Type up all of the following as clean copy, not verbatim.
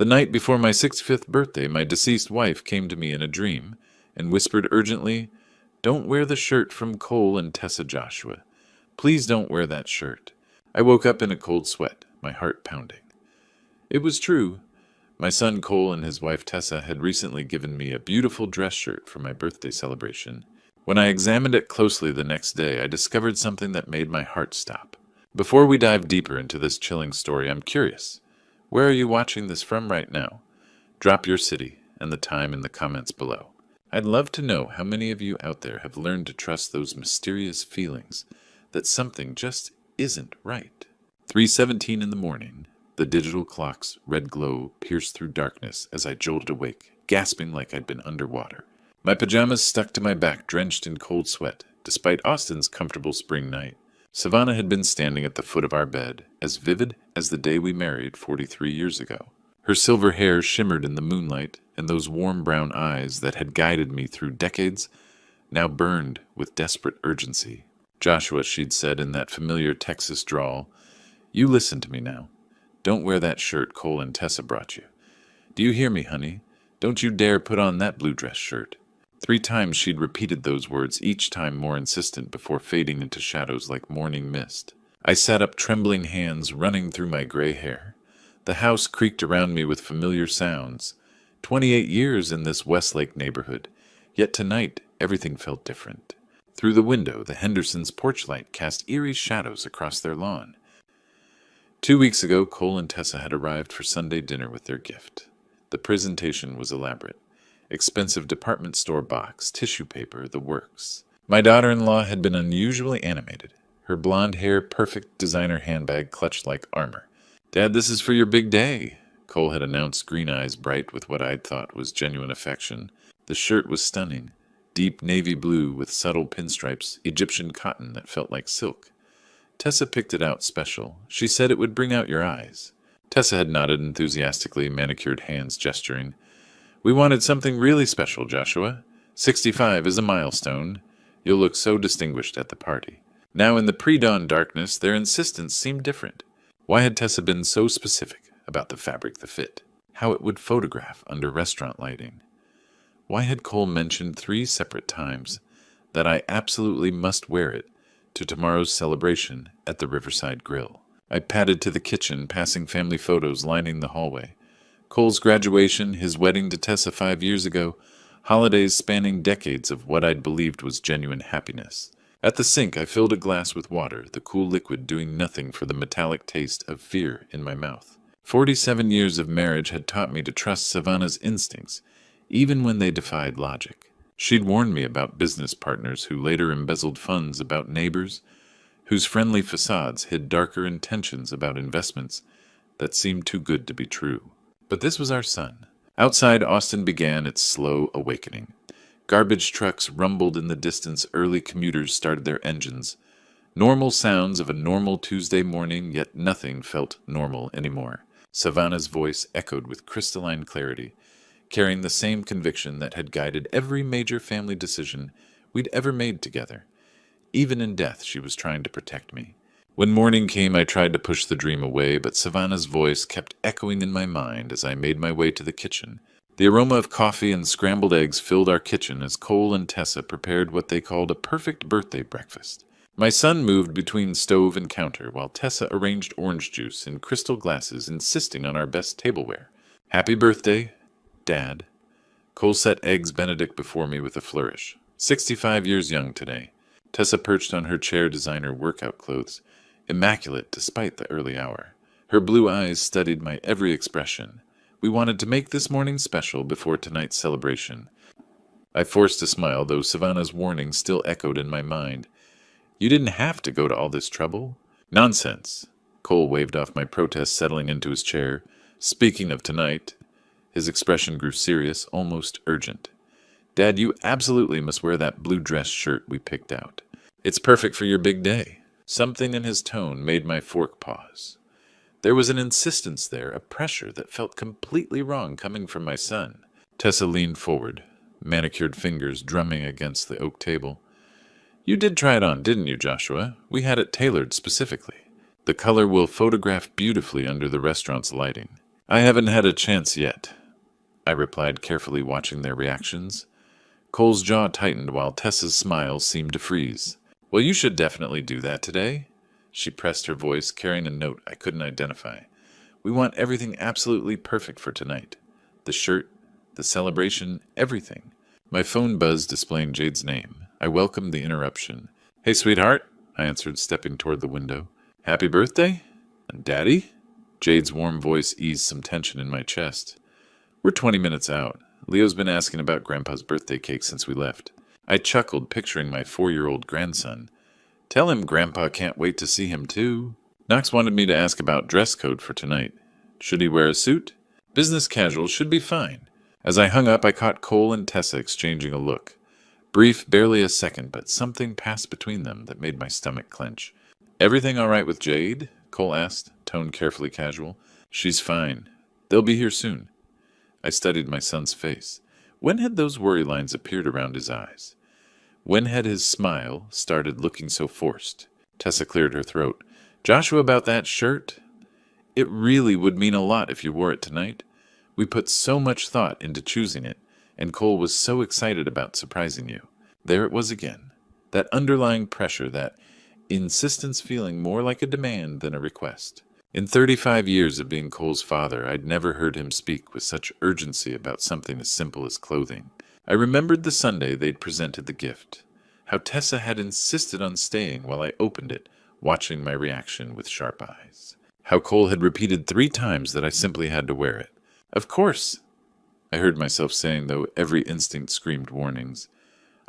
The night before my 65th birthday, my deceased wife came to me in a dream and whispered urgently, "Don't wear the shirt from Cole and Tessa Joshua. Please don't wear that shirt." I woke up in a cold sweat, my heart pounding. It was true. My son Cole and his wife Tessa had recently given me a beautiful dress shirt for my birthday celebration. When I examined it closely the next day, I discovered something that made my heart stop. Before we dive deeper into this chilling story, I'm curious. Where are you watching this from right now? Drop your city and the time in the comments below. I'd love to know how many of you out there have learned to trust those mysterious feelings that something just isn't right. 3:17 in the morning. The digital clock's red glow pierced through darkness as I jolted awake, gasping like I'd been underwater. My pajamas stuck to my back, drenched in cold sweat. Despite Austin's comfortable spring night, Savannah had been standing at the foot of our bed, as vivid as the day we married 43 years ago. Her silver hair shimmered in the moonlight, and those warm brown eyes that had guided me through decades now burned with desperate urgency. "Joshua," she'd said in that familiar Texas drawl, "you listen to me now. Don't wear that shirt Cole and Tessa brought you. Do you hear me, honey? Don't you dare put on that blue dress shirt." 3 times she'd repeated those words, each time more insistent, before fading into shadows like morning mist. I sat up, trembling hands running through my gray hair. The house creaked around me with familiar sounds. 28 years in this Westlake neighborhood, yet tonight everything felt different. Through the window, the Hendersons' porch light cast eerie shadows across their lawn. 2 weeks ago, Cole and Tessa had arrived for Sunday dinner with their gift. The presentation was elaborate. Expensive department store box, tissue paper, the works. My daughter-in-law had been unusually animated, her blonde hair perfect designer handbag clutched like armor. "Dad, this is for your big day," Cole had announced, green eyes bright with what I'd thought was genuine affection. The shirt was stunning, deep navy blue with subtle pinstripes, Egyptian cotton that felt like silk. Tessa picked it out special. She said it would bring out your eyes. Tessa had nodded enthusiastically, manicured hands gesturing. "We wanted something really special, Joshua. 65 is a milestone. You'll look so distinguished at the party." Now in the pre-dawn darkness, their insistence seemed different. Why had Tessa been so specific about the fabric, the fit, how it would photograph under restaurant lighting? Why had Cole mentioned 3 separate times that I absolutely must wear it to tomorrow's celebration at the Riverside Grill? I padded to the kitchen, passing family photos lining the hallway. Cole's graduation, his wedding to Tessa 5 years ago, holidays spanning decades of what I'd believed was genuine happiness. At the sink, I filled a glass with water, the cool liquid doing nothing for the metallic taste of fear in my mouth. 47 years of marriage had taught me to trust Savannah's instincts, even when they defied logic. She'd warned me about business partners who later embezzled funds, about neighbors whose friendly facades hid darker intentions, about investments that seemed too good to be true. But this was our son. Outside, Austin began its slow awakening. Garbage trucks rumbled in the distance, early commuters started their engines. Normal sounds of a normal Tuesday morning, yet nothing felt normal anymore. Savannah's voice echoed with crystalline clarity, carrying the same conviction that had guided every major family decision we'd ever made together. Even in death, she was trying to protect me. When morning came, I tried to push the dream away, but Savannah's voice kept echoing in my mind as I made my way to the kitchen. The aroma of coffee and scrambled eggs filled our kitchen as Cole and Tessa prepared what they called a perfect birthday breakfast. My son moved between stove and counter, while Tessa arranged orange juice in crystal glasses, insisting on our best tableware. "Happy birthday, Dad." Cole set Eggs Benedict before me with a flourish. 65 years young today. Tessa perched on her chair, designer workout clothes, immaculate despite the early hour. Her blue eyes studied my every expression. We wanted to make this morning special before tonight's celebration. I forced a smile, though Savannah's warning still echoed in my mind. "You didn't have to go to all this trouble." "Nonsense." Cole waved off my protest, settling into his chair. "Speaking of tonight," his expression grew serious, almost urgent. "Dad, you absolutely must wear that blue dress shirt we picked out. It's perfect for your big day." Something in his tone made my fork pause. There was an insistence there, a pressure that felt completely wrong coming from my son. Tessa leaned forward, manicured fingers drumming against the oak table. "You did try it on, didn't you, Joshua? We had it tailored specifically. The color will photograph beautifully under the restaurant's lighting." I haven't had a chance yet, I replied, carefully watching their reactions. Cole's jaw tightened while Tessa's smile seemed to freeze. Well, you should definitely do that today. She pressed her voice, carrying a note I couldn't identify. We want everything absolutely perfect for tonight. The shirt, the celebration, everything. My phone buzzed, displaying Jade's name. I welcomed the interruption. Hey, sweetheart, I answered, stepping toward the window. Happy birthday? And Daddy? Jade's warm voice eased some tension in my chest. We're 20 minutes out. Leo's been asking about Grandpa's birthday cake since we left. I chuckled, picturing my 4-year-old grandson. Tell him Grandpa can't wait to see him, too. Knox wanted me to ask about dress code for tonight. Should he wear a suit? Business casual should be fine. As I hung up, I caught Cole and Tessa exchanging a look. Brief, barely a second, but something passed between them that made my stomach clench. Everything all right with Jade? Cole asked, tone carefully casual. She's fine. They'll be here soon. I studied my son's face. When had those worry lines appeared around his eyes? When had his smile started looking so forced? Tessa cleared her throat. Joshua, about that shirt? It really would mean a lot if you wore it tonight. We put so much thought into choosing it, and Cole was so excited about surprising you. There it was again. That underlying pressure, that insistence feeling more like a demand than a request. In 35 years of being Cole's father, I'd never heard him speak with such urgency about something as simple as clothing. I remembered the Sunday they'd presented the gift, how Tessa had insisted on staying while I opened it, watching my reaction with sharp eyes. How Cole had repeated 3 times that I simply had to wear it. Of course, I heard myself saying, though every instinct screamed warnings.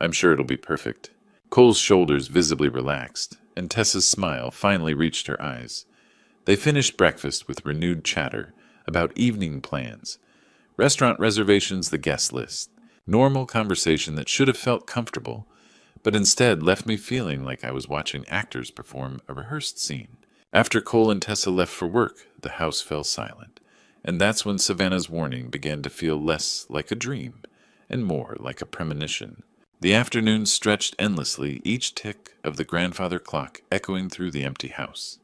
I'm sure it'll be perfect. Cole's shoulders visibly relaxed, and Tessa's smile finally reached her eyes. They finished breakfast with renewed chatter about evening plans, restaurant reservations, the guest list. Normal conversation that should have felt comfortable, but instead left me feeling like I was watching actors perform a rehearsed scene. After Cole and Tessa left for work, the house fell silent, and that's when Savannah's warning began to feel less like a dream and more like a premonition. The afternoon stretched endlessly, each tick of the grandfather clock echoing through the empty house.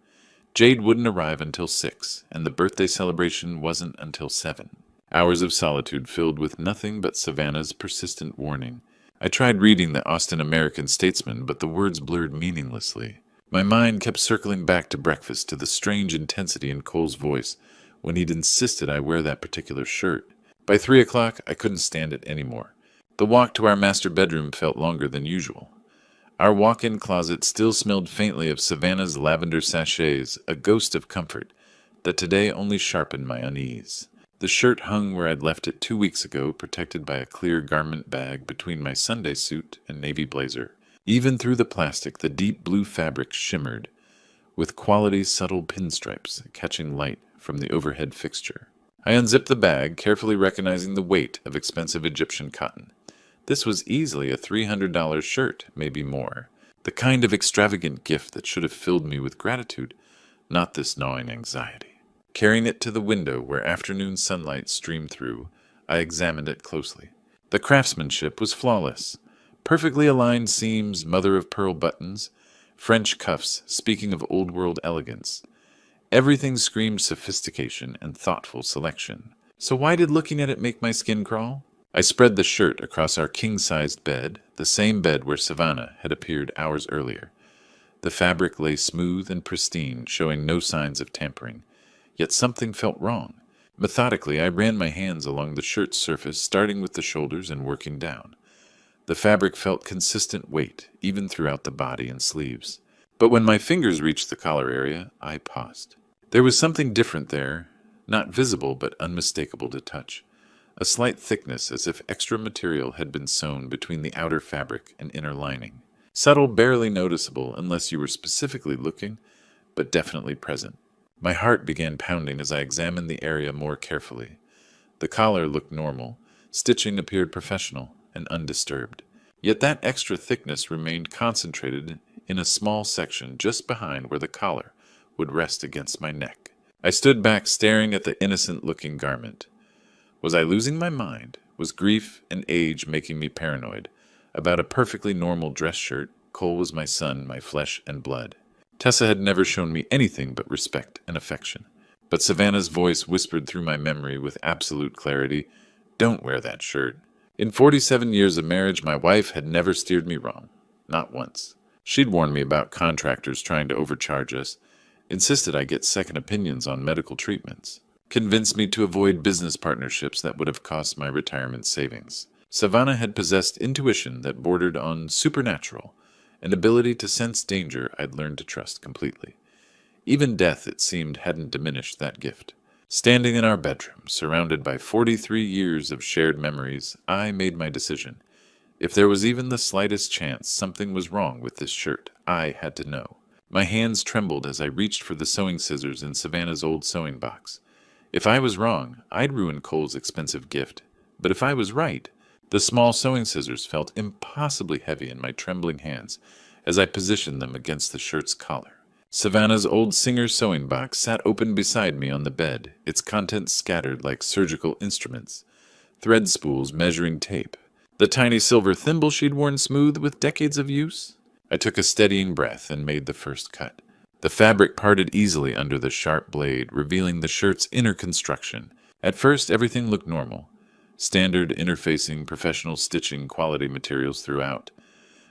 Jade wouldn't arrive until 6, and the birthday celebration wasn't until 7. Hours of solitude filled with nothing but Savannah's persistent warning. I tried reading the Austin American Statesman, but the words blurred meaninglessly. My mind kept circling back to breakfast, to the strange intensity in Cole's voice when he'd insisted I wear that particular shirt. By 3 o'clock, I couldn't stand it anymore. The walk to our master bedroom felt longer than usual. Our walk-in closet still smelled faintly of Savannah's lavender sachets, a ghost of comfort that today only sharpened my unease. The shirt hung where I'd left it 2 weeks ago, protected by a clear garment bag between my Sunday suit and navy blazer. Even through the plastic, the deep blue fabric shimmered, with quality subtle pinstripes catching light from the overhead fixture. I unzipped the bag, carefully recognizing the weight of expensive Egyptian cotton. This was easily a $300 shirt, maybe more. The kind of extravagant gift that should have filled me with gratitude, not this gnawing anxiety. Carrying it to the window where afternoon sunlight streamed through, I examined it closely. The craftsmanship was flawless. Perfectly aligned seams, mother-of-pearl buttons, French cuffs speaking of old-world elegance. Everything screamed sophistication and thoughtful selection. So why did looking at it make my skin crawl? I spread the shirt across our king-sized bed, the same bed where Savannah had appeared hours earlier. The fabric lay smooth and pristine, showing no signs of tampering. Yet something felt wrong. Methodically, I ran my hands along the shirt's surface, starting with the shoulders and working down. The fabric felt consistent weight, even throughout the body and sleeves. But when my fingers reached the collar area, I paused. There was something different there, not visible but unmistakable to touch. A slight thickness, as if extra material had been sewn between the outer fabric and inner lining. Subtle, barely noticeable unless you were specifically looking, but definitely present. My heart began pounding as I examined the area more carefully. The collar looked normal, stitching appeared professional and undisturbed. Yet that extra thickness remained concentrated in a small section just behind where the collar would rest against my neck. I stood back, staring at the innocent-looking garment. Was I losing my mind? Was grief and age making me paranoid? About a perfectly normal dress shirt, Cole was my son, my flesh and blood. Tessa had never shown me anything but respect and affection. But Savannah's voice whispered through my memory with absolute clarity, "Don't wear that shirt." In 47 years of marriage, my wife had never steered me wrong. Not once. She'd warned me about contractors trying to overcharge us, insisted I get second opinions on medical treatments, convinced me to avoid business partnerships that would have cost my retirement savings. Savannah had possessed intuition that bordered on supernatural, an ability to sense danger I'd learned to trust completely. Even death, it seemed, hadn't diminished that gift. Standing in our bedroom, surrounded by 43 years of shared memories, I made my decision. If there was even the slightest chance something was wrong with this shirt, I had to know. My hands trembled as I reached for the sewing scissors in Savannah's old sewing box. If I was wrong, I'd ruin Cole's expensive gift. But if I was right, the small sewing scissors felt impossibly heavy in my trembling hands as I positioned them against the shirt's collar. Savannah's old Singer sewing box sat open beside me on the bed, its contents scattered like surgical instruments. Thread spools measuring tape. The tiny silver thimble she'd worn smooth with decades of use. I took a steadying breath and made the first cut. The fabric parted easily under the sharp blade, revealing the shirt's inner construction. At first, everything looked normal. Standard interfacing, professional stitching, quality materials throughout.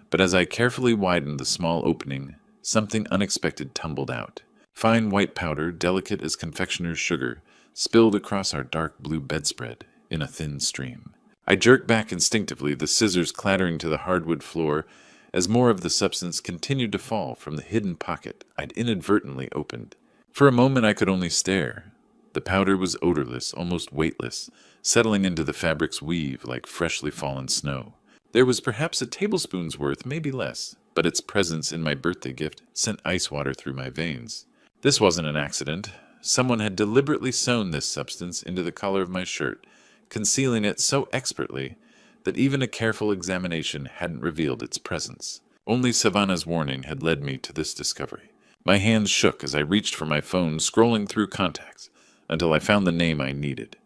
But as I carefully widened the small opening, something unexpected tumbled out. Fine white powder, delicate as confectioner's sugar, spilled across our dark blue bedspread in a thin stream. I jerked back instinctively, the scissors clattering to the hardwood floor as more of the substance continued to fall from the hidden pocket I'd inadvertently opened. For a moment I could only stare. The powder was odorless, almost weightless, settling into the fabric's weave like freshly fallen snow. There was perhaps a tablespoon's worth, maybe less, but its presence in my birthday gift sent ice water through my veins. This wasn't an accident. Someone had deliberately sewn this substance into the collar of my shirt, concealing it so expertly that even a careful examination hadn't revealed its presence. Only Savannah's warning had led me to this discovery. My hands shook as I reached for my phone, scrolling through contacts, until I found the name I needed.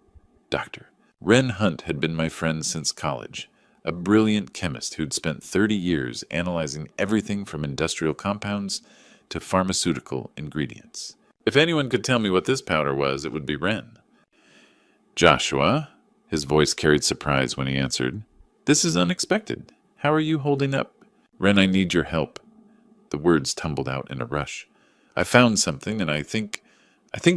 Doctor. Wren Hunt had been my friend since college, a brilliant chemist who'd spent 30 years analyzing everything from industrial compounds to pharmaceutical ingredients. If anyone could tell me what this powder was, it would be Wren. "Joshua?" His voice carried surprise when he answered. "This is unexpected. How are you holding up?" "Wren, I need your help." The words tumbled out in a rush. "I found something, and I think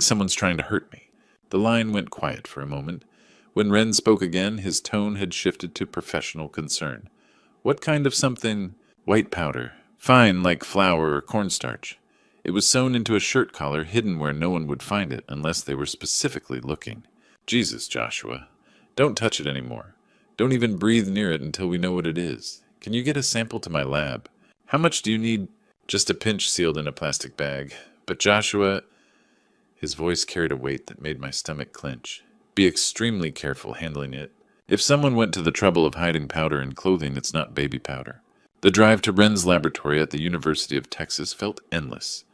someone's trying to hurt me." The line went quiet for a moment. When Wren spoke again, his tone had shifted to professional concern. "What kind of something?" "White powder. Fine, like flour or cornstarch. It was sewn into a shirt collar, hidden where no one would find it unless they were specifically looking." "Jesus, Joshua. Don't touch it anymore. Don't even breathe near it until we know what it is. Can you get a sample to my lab? How much do you need?" "Just a pinch sealed in a plastic bag. But Joshua..." His voice carried a weight that made my stomach clench. "Be extremely careful handling it. If someone went to the trouble of hiding powder in clothing, it's not baby powder." The drive to Wren's laboratory at the University of Texas felt endless,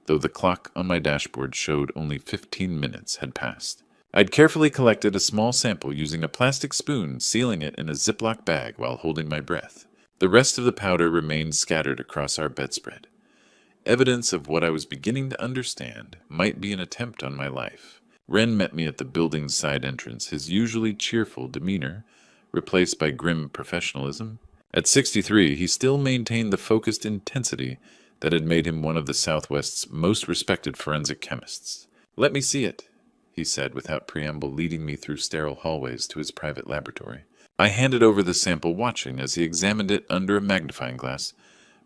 though the clock on my dashboard showed only 15 minutes had passed. I'd carefully collected a small sample using a plastic spoon, sealing it in a Ziploc bag while holding my breath. The rest of the powder remained scattered across our bedspread. Evidence of what I was beginning to understand might be an attempt on my life. Wren met me at the building's side entrance, his usually cheerful demeanor replaced by grim professionalism. At 63, he still maintained the focused intensity that had made him one of the Southwest's most respected forensic chemists. "Let me see it," he said without preamble, leading me through sterile hallways to his private laboratory. I handed over the sample, watching as he examined it under a magnifying glass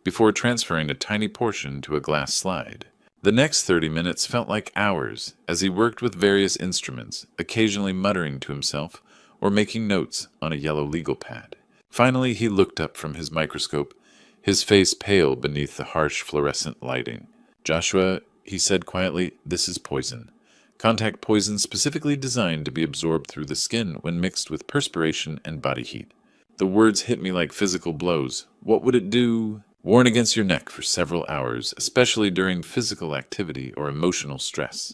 before transferring a tiny portion to a glass slide. The next 30 minutes felt like hours as he worked with various instruments, occasionally muttering to himself or making notes on a yellow legal pad. Finally, he looked up from his microscope, his face pale beneath the harsh fluorescent lighting. "Joshua," he said quietly, "this is poison. Contact poison specifically designed to be absorbed through the skin when mixed with perspiration and body heat." The words hit me like physical blows. "What would it do?" "Worn against your neck for several hours, especially during physical activity or emotional stress.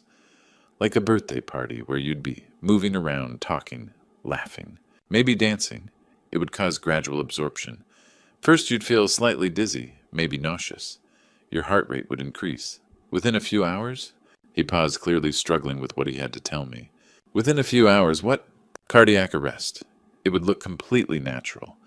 Like a birthday party where you'd be moving around, talking, laughing, maybe dancing. It would cause gradual absorption. First you'd feel slightly dizzy, maybe nauseous. Your heart rate would increase. Within a few hours, He paused, clearly struggling with what he had to tell me. Within a few hours, what? Cardiac arrest. It would look completely natural.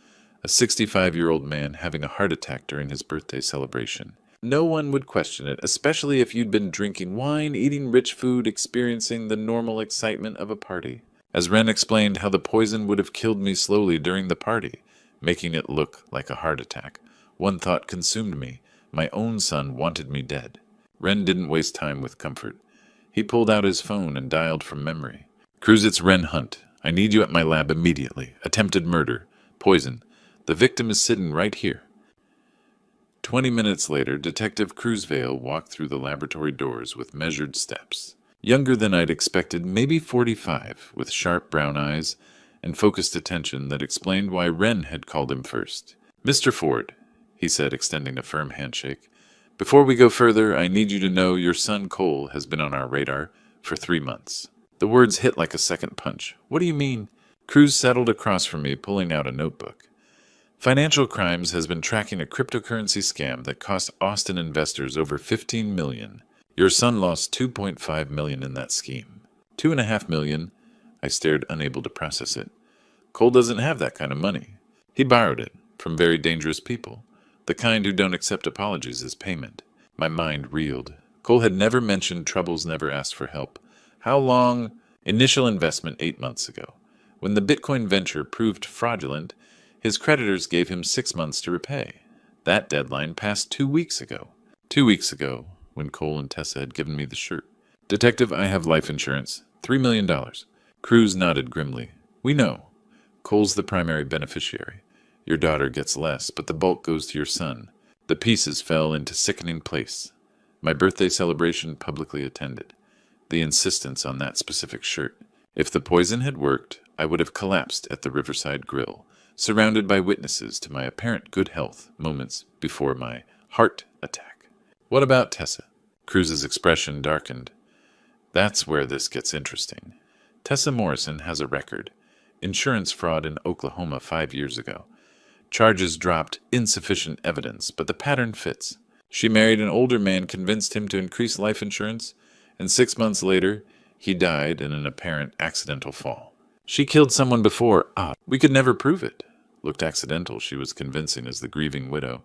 A 65-year-old man having a heart attack during his birthday celebration. No one would question it, especially if you'd been drinking wine, eating rich food, experiencing the normal excitement of a party. As Wren explained how the poison would have killed me slowly during the party, making it look like a heart attack, one thought consumed me. My own son wanted me dead. Wren didn't waste time with comfort. He pulled out his phone and dialed from memory. Cruz, it's Wren Hunt. I need you at my lab immediately. Attempted murder. Poison. The victim is sitting right here. 20 minutes later, Detective Cruzvale walked through the laboratory doors with measured steps. Younger than I'd expected, maybe 45, with sharp brown eyes and focused attention that explained why Wren had called him first. Mr. Ford, he said, extending a firm handshake, before we go further, I need you to know your son Cole has been on our radar for 3 months. The words hit like a second punch. What do you mean? Cruz settled across from me, pulling out a notebook. Financial Crimes has been tracking a cryptocurrency scam that cost Austin investors over $15 million. Your son lost $2.5 million in that scheme. $2.5 million. I stared, unable to process it. Cole doesn't have that kind of money. He borrowed it from very dangerous people, the kind who don't accept apologies as payment. My mind reeled. Cole had never mentioned troubles, never asked for help. How long? Initial investment 8 months ago. When the Bitcoin venture proved fraudulent, his creditors gave him 6 months to repay. That deadline passed 2 weeks ago. 2 weeks ago, when Cole and Tessa had given me the shirt. Detective, I have life insurance. $3 million. Cruz nodded grimly. We know. Cole's the primary beneficiary. Your daughter gets less, but the bulk goes to your son. The pieces fell into sickening place. My birthday celebration publicly attended. The insistence on that specific shirt. If the poison had worked, I would have collapsed at the Riverside Grill, surrounded by witnesses to my apparent good health moments before my heart attack. What about Tessa? Cruz's expression darkened. That's where this gets interesting. Tessa Morrison has a record. Insurance fraud in Oklahoma 5 years ago. Charges dropped, insufficient evidence, but the pattern fits. She married an older man, convinced him to increase life insurance, and 6 months later, he died in an apparent accidental fall. She killed someone before. We could never prove it. Looked accidental, she was convincing as the grieving widow.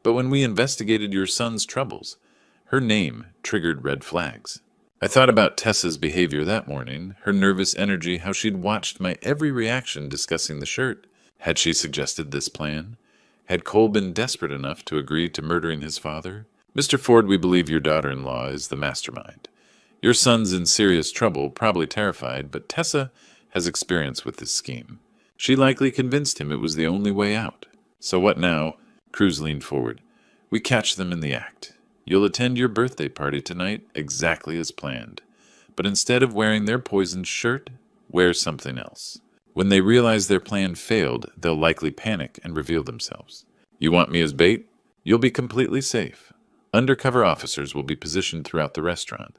But when we investigated your son's troubles, her name triggered red flags. I thought about Tessa's behavior that morning, her nervous energy, how she'd watched my every reaction discussing the shirt. Had she suggested this plan? Had Cole been desperate enough to agree to murdering his father? Mr. Ford, we believe your daughter-in-law is the mastermind. Your son's in serious trouble, probably terrified, but Tessa has experience with this scheme. She likely convinced him it was the only way out. So what now? Cruz leaned forward. We catch them in the act. You'll attend your birthday party tonight exactly as planned. But instead of wearing their poisoned shirt, wear something else. When they realize their plan failed, they'll likely panic and reveal themselves. You want me as bait? You'll be completely safe. Undercover officers will be positioned throughout the restaurant.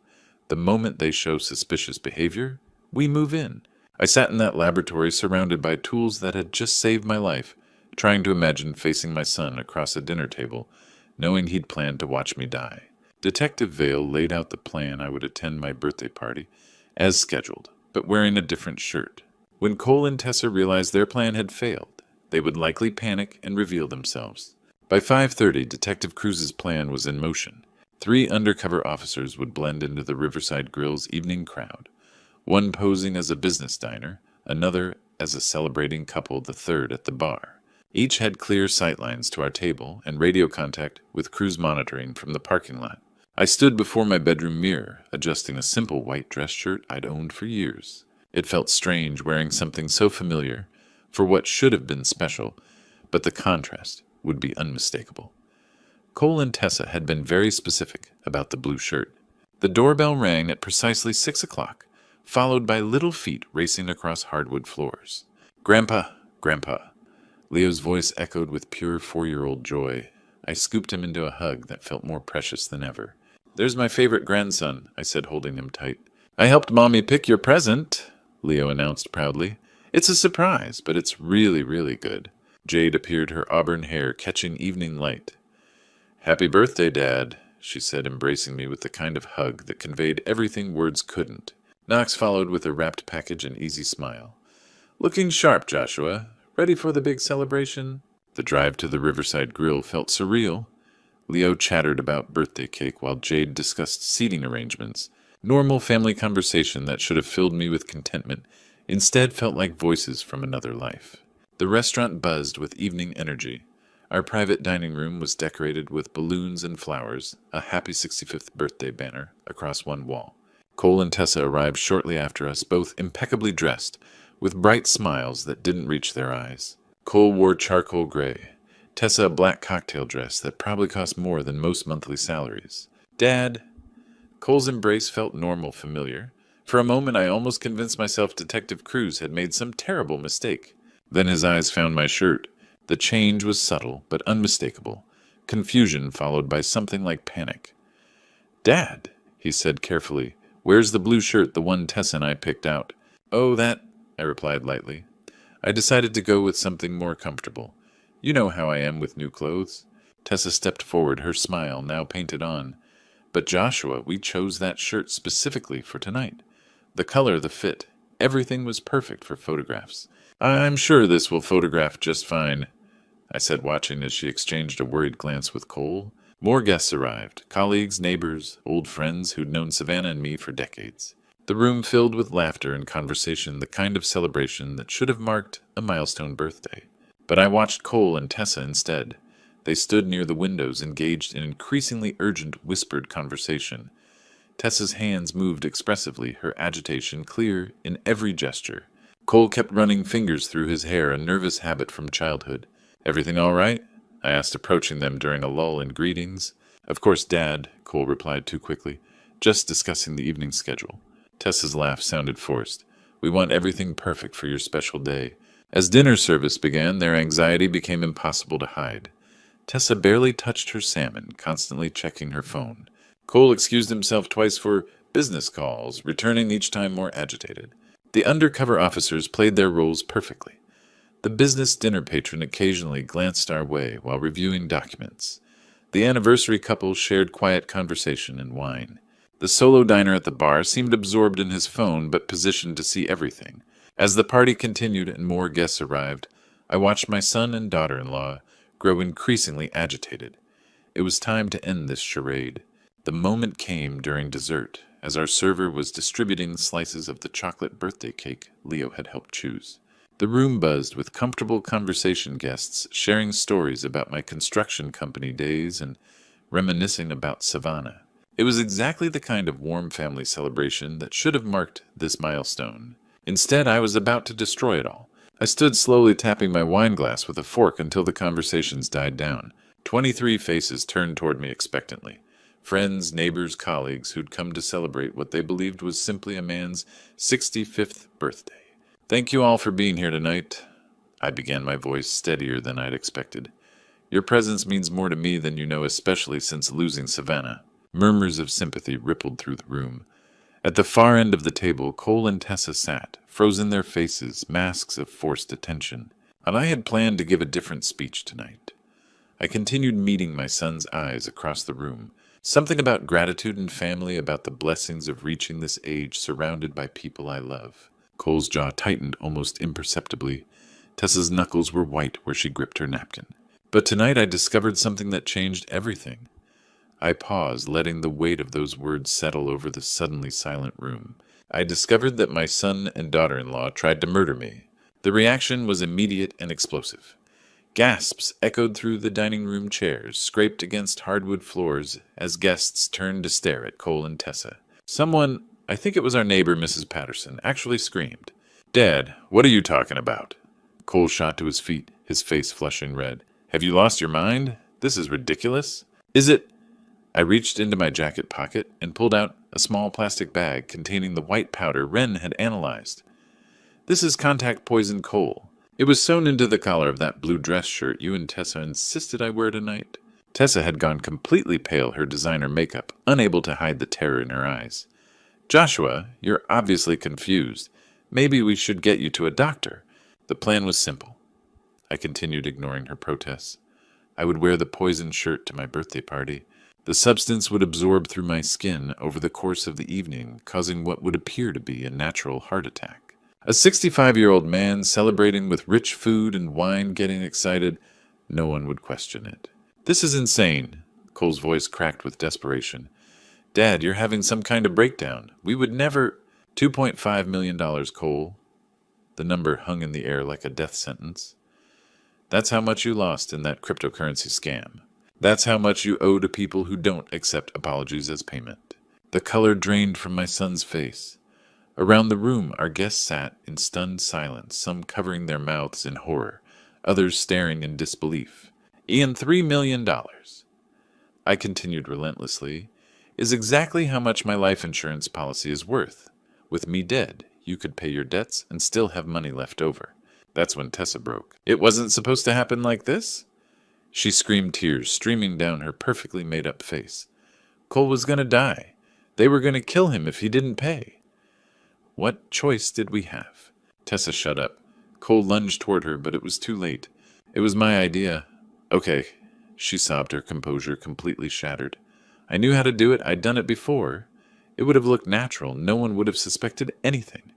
The moment they show suspicious behavior, we move in. I sat in that laboratory surrounded by tools that had just saved my life, trying to imagine facing my son across a dinner table, knowing he'd planned to watch me die. Detective Vale laid out the plan I would attend my birthday party, as scheduled, but wearing a different shirt. When Cole and Tessa realized their plan had failed, they would likely panic and reveal themselves. By 5:30, Detective Cruz's plan was in motion. 3 undercover officers would blend into the Riverside Grill's evening crowd, one posing as a business diner, another as a celebrating couple, the third at the bar. Each had clear sightlines to our table and radio contact with Cruz monitoring from the parking lot. I stood before my bedroom mirror, adjusting a simple white dress shirt I'd owned for years. It felt strange wearing something so familiar for what should have been special, but the contrast would be unmistakable. Cole and Tessa had been very specific about the blue shirt. The doorbell rang at precisely 6 o'clock, followed by little feet racing across hardwood floors. Grandpa, Grandpa. Leo's voice echoed with pure 4-year-old joy. I scooped him into a hug that felt more precious than ever. There's my favorite grandson, I said, holding him tight. I helped Mommy pick your present, Leo announced proudly. It's a surprise, but it's really, really good. Jade appeared, her auburn hair catching evening light. Happy birthday, Dad. she said, embracing me with the kind of hug that conveyed everything words couldn't. Knox followed with a wrapped package and easy smile. Looking sharp, Joshua. Ready for the big celebration? The drive to the Riverside Grill felt surreal. Leo chattered about birthday cake while Jade discussed seating arrangements. Normal family conversation that should have filled me with contentment instead felt like voices from another life. The restaurant buzzed with evening energy. Our private dining room was decorated with balloons and flowers, a happy 65th birthday banner across one wall. Cole and Tessa arrived shortly after us, both impeccably dressed, with bright smiles that didn't reach their eyes. Cole wore charcoal gray, Tessa a black cocktail dress that probably cost more than most monthly salaries. Dad! Cole's embrace felt normal, familiar. For a moment I almost convinced myself Detective Cruz had made some terrible mistake. Then his eyes found my shirt. The change was subtle, but unmistakable. Confusion followed by something like panic. Dad, he said carefully, where's the blue shirt, the one Tessa and I picked out? Oh, that, I replied lightly. I decided to go with something more comfortable. You know how I am with new clothes. Tessa stepped forward, her smile now painted on. But Joshua, we chose that shirt specifically for tonight. The color, the fit, everything was perfect for photographs. I'm sure this will photograph just fine, I said, watching as she exchanged a worried glance with Cole. More guests arrived, colleagues, neighbors, old friends who'd known Savannah and me for decades. The room filled with laughter and conversation, the kind of celebration that should have marked a milestone birthday. But I watched Cole and Tessa instead. They stood near the windows, engaged in increasingly urgent, whispered conversation. Tessa's hands moved expressively, her agitation clear in every gesture. Cole kept running fingers through his hair, a nervous habit from childhood. Everything all right? I asked, approaching them during a lull in greetings. Of course, Dad, Cole replied too quickly. Just discussing the evening schedule. Tessa's laugh sounded forced. We want everything perfect for your special day. As dinner service began, their anxiety became impossible to hide. Tessa barely touched her salmon, constantly checking her phone. Cole excused himself twice for business calls, returning each time more agitated. The undercover officers played their roles perfectly. The business dinner patron occasionally glanced our way while reviewing documents. The anniversary couple shared quiet conversation and wine. The solo diner at the bar seemed absorbed in his phone but positioned to see everything. As the party continued and more guests arrived, I watched my son and daughter-in-law grow increasingly agitated. It was time to end this charade. The moment came during dessert, as our server was distributing slices of the chocolate birthday cake Leo had helped choose. The room buzzed with comfortable conversation guests sharing stories about my construction company days and reminiscing about Savannah. It was exactly the kind of warm family celebration that should have marked this milestone. Instead, I was about to destroy it all. I stood slowly tapping my wine glass with a fork until the conversations died down. 23 faces turned toward me expectantly. Friends, neighbors, colleagues who'd come to celebrate what they believed was simply a man's 65th birthday. Thank you all for being here tonight. I began, my voice steadier than I'd expected. Your presence means more to me than you know, especially since losing Savannah. Murmurs of sympathy rippled through the room. At the far end of the table, Cole and Tessa sat, frozen their faces, masks of forced attention. And I had planned to give a different speech tonight. I continued meeting my son's eyes across the room. Something about gratitude and family, about the blessings of reaching this age surrounded by people I love. Cole's jaw tightened almost imperceptibly. Tessa's knuckles were white where she gripped her napkin. But tonight I discovered something that changed everything. I paused, letting the weight of those words settle over the suddenly silent room. I discovered that my son and daughter-in-law tried to murder me. The reaction was immediate and explosive. Gasps echoed through the dining room chairs, scraped against hardwood floors as guests turned to stare at Cole and Tessa. Someone, I think it was our neighbor, Mrs. Patterson, actually screamed. Dad, what are you talking about? Cole shot to his feet, his face flushing red. Have you lost your mind? This is ridiculous. Is it? I reached into my jacket pocket and pulled out a small plastic bag containing the white powder Wren had analyzed. This is contact poison coal. It was sewn into the collar of that blue dress shirt you and Tessa insisted I wear tonight. Tessa had gone completely pale, her designer makeup, unable to hide the terror in her eyes. Joshua, you're obviously confused. Maybe we should get you to a doctor. The plan was simple. I continued, ignoring her protests. I would wear the poison shirt to my birthday party. The substance would absorb through my skin over the course of the evening, causing what would appear to be a natural heart attack. A 65-year-old man celebrating with rich food and wine getting excited, no one would question it. This is insane. Cole's voice cracked with desperation. Dad, you're having some kind of breakdown. We would never... $2.5 million, Cole. The number hung in the air like a death sentence. That's how much you lost in that cryptocurrency scam. That's how much you owe to people who don't accept apologies as payment. The color drained from my son's face. Around the room, our guests sat in stunned silence, some covering their mouths in horror, others staring in disbelief. Ian, $3 million, I continued relentlessly, is exactly how much my life insurance policy is worth. With me dead, you could pay your debts and still have money left over. That's when Tessa broke. It wasn't supposed to happen like this? She screamed, tears streaming down her perfectly made-up face. Cole was going to die. They were going to kill him if he didn't pay. What choice did we have? Tessa shut up. Cole lunged toward her, but it was too late. It was my idea. Okay, she sobbed, her composure completely shattered. I knew how to do it. I'd done it before. It would have looked natural. No one would have suspected anything.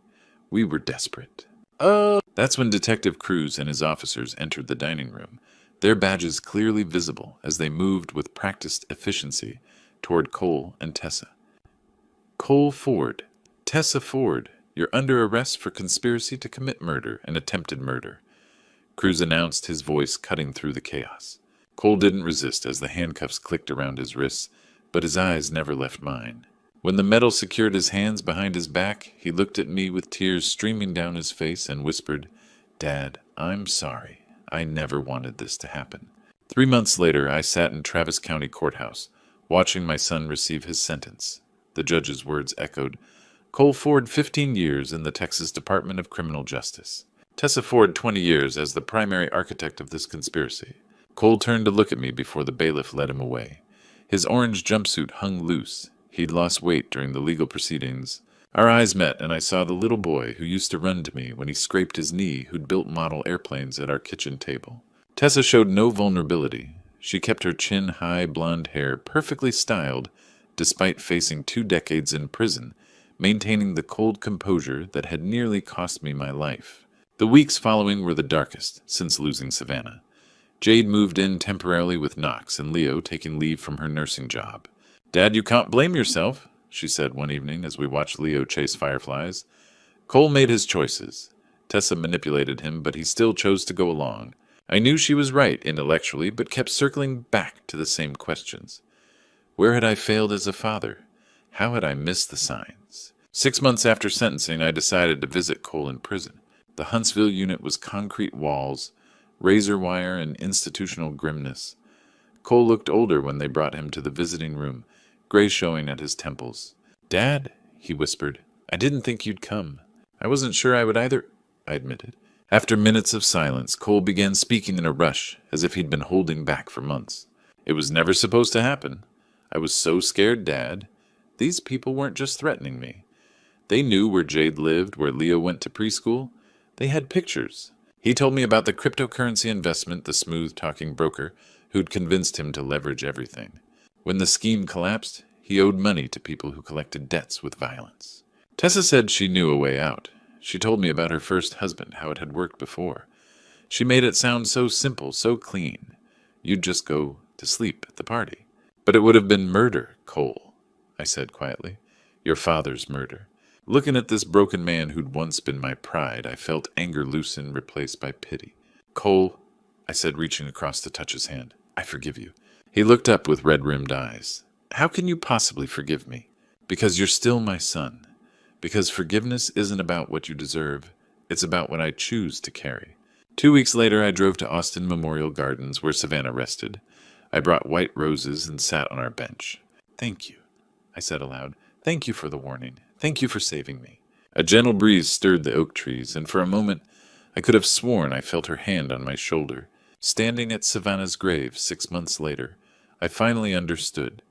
We were desperate. Oh! That's when Detective Cruz and his officers entered the dining room, their badges clearly visible as they moved with practiced efficiency toward Cole and Tessa. Cole Ford. Tessa Ford, you're under arrest for conspiracy to commit murder and attempted murder, Cruz announced, his voice cutting through the chaos. Cole didn't resist as the handcuffs clicked around his wrists, but his eyes never left mine. When the metal secured his hands behind his back, he looked at me with tears streaming down his face and whispered, Dad, I'm sorry. I never wanted this to happen. 3 months later, I sat in Travis County Courthouse, watching my son receive his sentence. The judge's words echoed, Cole Ford, 15 years in the Texas Department of Criminal Justice. Tessa Ford, 20 years as the primary architect of this conspiracy. Cole turned to look at me before the bailiff led him away. His orange jumpsuit hung loose. He'd lost weight during the legal proceedings. Our eyes met, and I saw the little boy who used to run to me when he scraped his knee, who'd built model airplanes at our kitchen table. Tessa showed no vulnerability. She kept her chin-high blonde hair perfectly styled, despite facing 2 decades in prison, maintaining the cold composure that had nearly cost me my life. The weeks following were the darkest since losing Savannah. Jade moved in temporarily with Knox and Leo taking leave from her nursing job. Dad, you can't blame yourself, she said one evening as we watched Leo chase fireflies. Cole made his choices. Tessa manipulated him, but he still chose to go along. I knew she was right intellectually, but kept circling back to the same questions. Where had I failed as a father? How had I missed the signs? 6 months after sentencing, I decided to visit Cole in prison. The Huntsville unit was concrete walls, razor wire, and institutional grimness. Cole looked older when they brought him to the visiting room, gray showing at his temples. Dad, he whispered, I didn't think you'd come. I wasn't sure I would either, I admitted. After minutes of silence, Cole began speaking in a rush, as if he'd been holding back for months. It was never supposed to happen. I was so scared, Dad. These people weren't just threatening me. They knew where Jade lived, where Leo went to preschool. They had pictures. He told me about the cryptocurrency investment, the smooth-talking broker, who'd convinced him to leverage everything. When the scheme collapsed, he owed money to people who collected debts with violence. Tessa said she knew a way out. She told me about her first husband, how it had worked before. She made it sound so simple, so clean. You'd just go to sleep at the party. But it would have been murder, Cole, I said quietly. Your father's murder. Looking at this broken man who'd once been my pride, I felt anger loosen, replaced by pity. Cole, I said, reaching across to touch his hand, I forgive you. He looked up with red-rimmed eyes. How can you possibly forgive me? Because you're still my son. Because forgiveness isn't about what you deserve. It's about what I choose to carry. 2 weeks later, I drove to Austin Memorial Gardens, where Savannah rested. I brought white roses and sat on our bench. Thank you, I said aloud. Thank you for the warning. Thank you for saving me. A gentle breeze stirred the oak trees, and for a moment I could have sworn I felt her hand on my shoulder. Standing at Savannah's grave 6 months later, I finally understood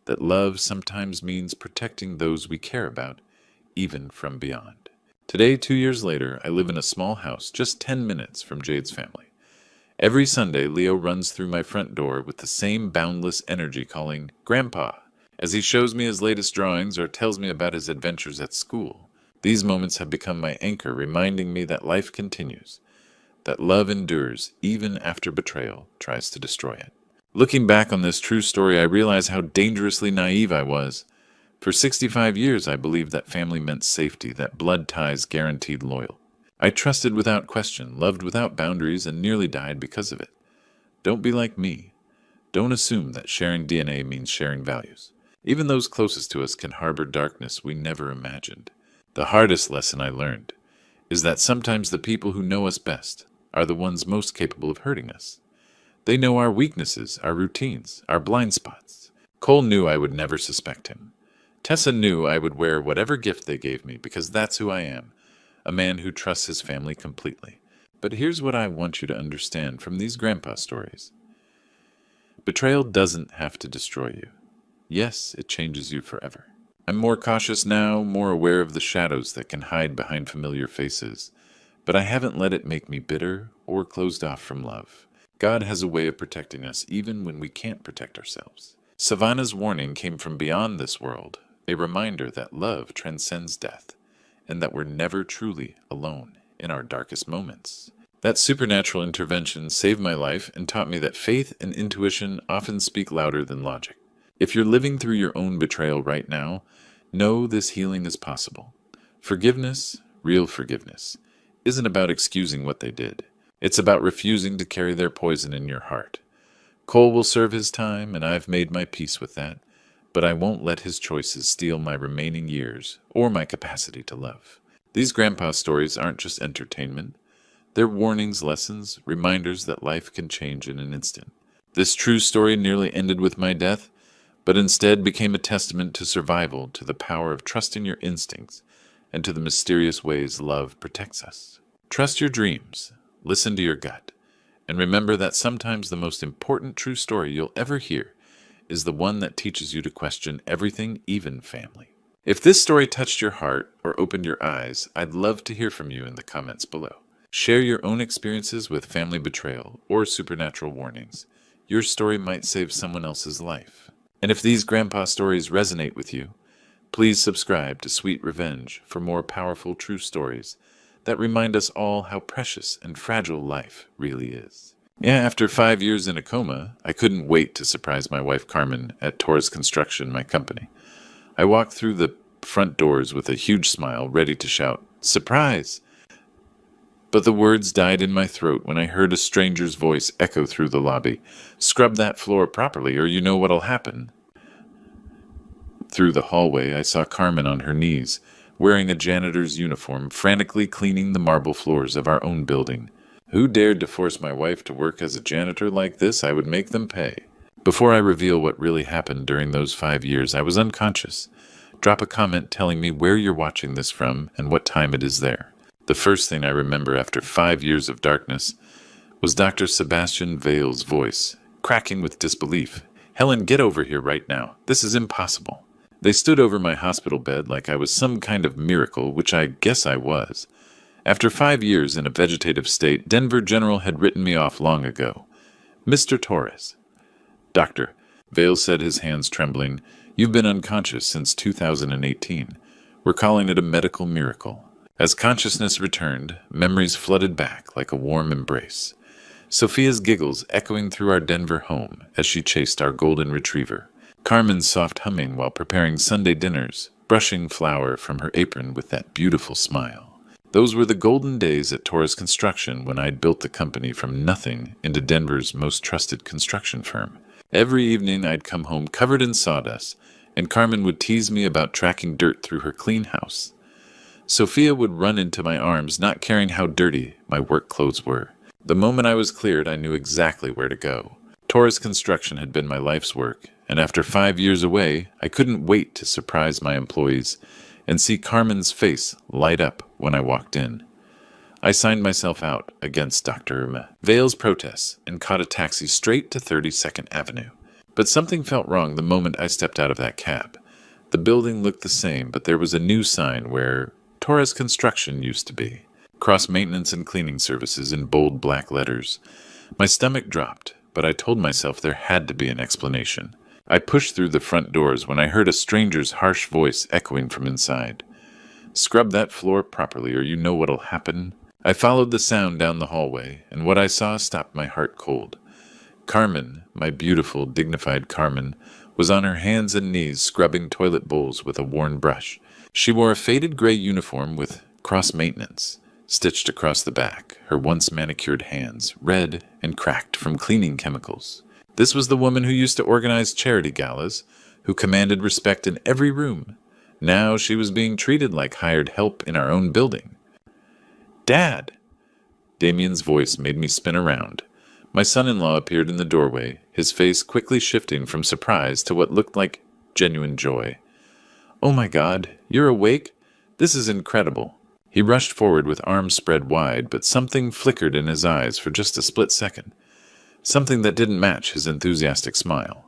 that love sometimes means protecting those we care about, even from beyond. Today, 2 years later, I live in a small house just 10 minutes from Jade's family. Every Sunday, Leo runs through my front door with the same boundless energy calling, "Grandpa," as he shows me his latest drawings or tells me about his adventures at school. These moments have become my anchor, reminding me that life continues, that love endures even after betrayal tries to destroy it. Looking back on this true story, I realize how dangerously naive I was. For 65 years, I believed that family meant safety, that blood ties guaranteed loyalty. I trusted without question, loved without boundaries, and nearly died because of it. Don't be like me. Don't assume that sharing DNA means sharing values. Even those closest to us can harbor darkness we never imagined. The hardest lesson I learned is that sometimes the people who know us best are the ones most capable of hurting us. They know our weaknesses, our routines, our blind spots. Cole knew I would never suspect him. Tessa knew I would wear whatever gift they gave me because that's who I am, a man who trusts his family completely. But here's what I want you to understand from these grandpa stories. Betrayal doesn't have to destroy you. Yes, it changes you forever. I'm more cautious now, more aware of the shadows that can hide behind familiar faces, but I haven't let it make me bitter or closed off from love. God has a way of protecting us even when we can't protect ourselves. Savannah's warning came from beyond this world, a reminder that love transcends death, and that we're never truly alone in our darkest moments. That supernatural intervention saved my life and taught me that faith and intuition often speak louder than logic. If you're living through your own betrayal right now, know this healing is possible. Forgiveness, real forgiveness, isn't about excusing what they did. It's about refusing to carry their poison in your heart. Cole will serve his time, and I've made my peace with that, but I won't let his choices steal my remaining years or my capacity to love. These grandpa stories aren't just entertainment. They're warnings, lessons, reminders that life can change in an instant. This true story nearly ended with my death, but instead became a testament to survival, to the power of trusting your instincts, and to the mysterious ways love protects us. Trust your dreams, listen to your gut, and remember that sometimes the most important true story you'll ever hear is the one that teaches you to question everything, even family. If this story touched your heart or opened your eyes, I'd love to hear from you in the comments below. Share your own experiences with family betrayal or supernatural warnings. Your story might save someone else's life. And if these grandpa stories resonate with you, please subscribe to Sweet Revenge for more powerful true stories that remind us all how precious and fragile life really is. Yeah, after 5 years in a coma, I couldn't wait to surprise my wife Carmen at Torres Construction, my company. I walked through the front doors with a huge smile, ready to shout, "Surprise!" But the words died in my throat when I heard a stranger's voice echo through the lobby. "Scrub that floor properly, or you know what'll happen." Through the hallway, I saw Carmen on her knees, wearing a janitor's uniform, frantically cleaning the marble floors of our own building. Who dared to force my wife to work as a janitor like this? I would make them pay. Before I reveal what really happened during those 5 years, I was unconscious. Drop a comment telling me where you're watching this from and what time it is there. The first thing I remember after 5 years of darkness was Dr. Sebastian Vale's voice, cracking with disbelief. "Helen, get over here right now. This is impossible." They stood over my hospital bed like I was some kind of miracle, which I guess I was. After 5 years in a vegetative state, Denver General had written me off long ago. "Mr. Torres." "Doctor," Vale said, his hands trembling, "you've been unconscious since 2018. We're calling it a medical miracle." As consciousness returned, memories flooded back like a warm embrace. Sophia's giggles echoing through our Denver home as she chased our golden retriever. Carmen's soft humming while preparing Sunday dinners, brushing flour from her apron with that beautiful smile. Those were the golden days at Torres Construction when I'd built the company from nothing into Denver's most trusted construction firm. Every evening I'd come home covered in sawdust, and Carmen would tease me about tracking dirt through her clean house. Sophia would run into my arms, not caring how dirty my work clothes were. The moment I was cleared, I knew exactly where to go. Torres Construction had been my life's work, and after 5 years away, I couldn't wait to surprise my employees and see Carmen's face light up when I walked in. I signed myself out against Dr. Vale's protests and caught a taxi straight to 32nd Avenue. But something felt wrong the moment I stepped out of that cab. The building looked the same, but there was a new sign where Torres Construction used to be. Cross maintenance and cleaning services in bold black letters. My stomach dropped, but I told myself there had to be an explanation. I pushed through the front doors when I heard a stranger's harsh voice echoing from inside. "Scrub that floor properly, or you know what'll happen." I followed the sound down the hallway, and what I saw stopped my heart cold. Carmen, my beautiful, dignified Carmen, was on her hands and knees scrubbing toilet bowls with a worn brush. She wore a faded gray uniform with cross maintenance stitched across the back, her once manicured hands red and cracked from cleaning chemicals. This was the woman who used to organize charity galas, who commanded respect in every room. Now she was being treated like hired help in our own building. "Dad!" Damien's voice made me spin around. My son-in-law appeared in the doorway, his face quickly shifting from surprise to what looked like genuine joy. "Oh my God, you're awake? This is incredible." He rushed forward with arms spread wide, but something flickered in his eyes for just a split second. Something that didn't match his enthusiastic smile.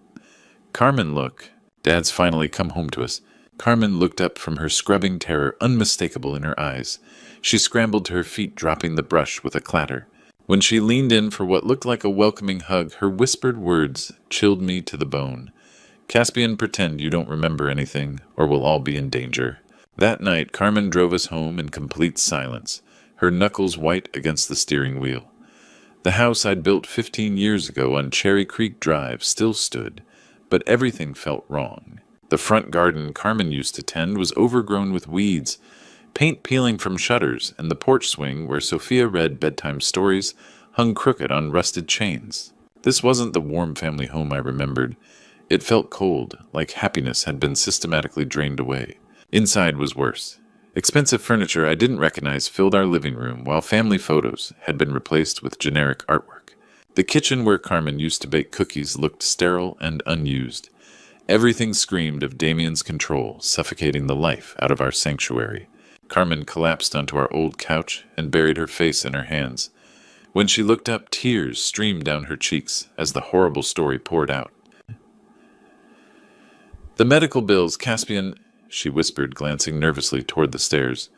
"Carmen, look. Dad's finally come home to us." Carmen looked up from her scrubbing terror, unmistakable in her eyes. She scrambled to her feet, dropping the brush with a clatter. When she leaned in for what looked like a welcoming hug, her whispered words chilled me to the bone. "Caspian, pretend you don't remember anything, or we'll all be in danger." That night, Carmen drove us home in complete silence, her knuckles white against the steering wheel. The house I'd built 15 years ago on Cherry Creek Drive still stood, but everything felt wrong. The front garden Carmen used to tend was overgrown with weeds, paint peeling from shutters, and the porch swing where Sophia read bedtime stories hung crooked on rusted chains. This wasn't the warm family home I remembered. It felt cold, like happiness had been systematically drained away. Inside was worse. Expensive furniture I didn't recognize filled our living room, while family photos had been replaced with generic artwork. The kitchen where Carmen used to bake cookies looked sterile and unused. Everything screamed of Damien's control, suffocating the life out of our sanctuary. Carmen collapsed onto our old couch and buried her face in her hands. When she looked up, tears streamed down her cheeks as the horrible story poured out. "The medical bills, Caspian," she whispered, glancing nervously toward the stairs.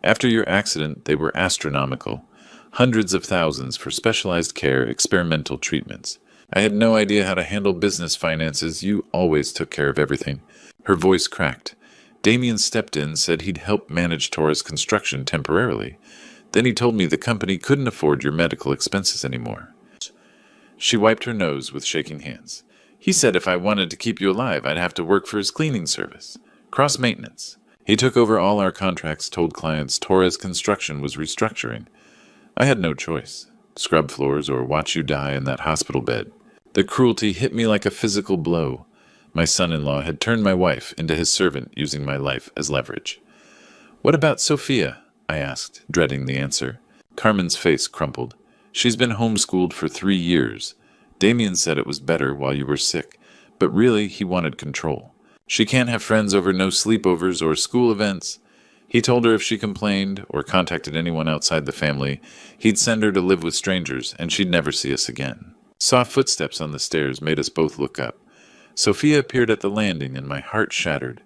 "After your accident, they were astronomical. Hundreds of thousands for specialized care, experimental treatments. I had no idea how to handle business finances. You always took care of everything." Her voice cracked. "Damien stepped in, said he'd help manage Torres Construction temporarily. Then he told me the company couldn't afford your medical expenses anymore." She wiped her nose with shaking hands. "He said if I wanted to keep you alive, I'd have to work for his cleaning service. Cross-maintenance. He took over all our contracts, told clients Torres Construction was restructuring. I had no choice. Scrub floors or watch you die in that hospital bed. The cruelty hit me like a physical blow. My son-in-law had turned my wife into his servant, using my life as leverage." "What about Sophia?" I asked, dreading the answer. Carmen's face crumpled. "She's been homeschooled for 3 years. Damien said it was better while you were sick, but really he wanted control. She can't have friends over no sleepovers or school events. He told her if she complained or contacted anyone outside the family, he'd send her to live with strangers and she'd never see us again." Soft footsteps on the stairs made us both look up. Sophia appeared at the landing and my heart shattered.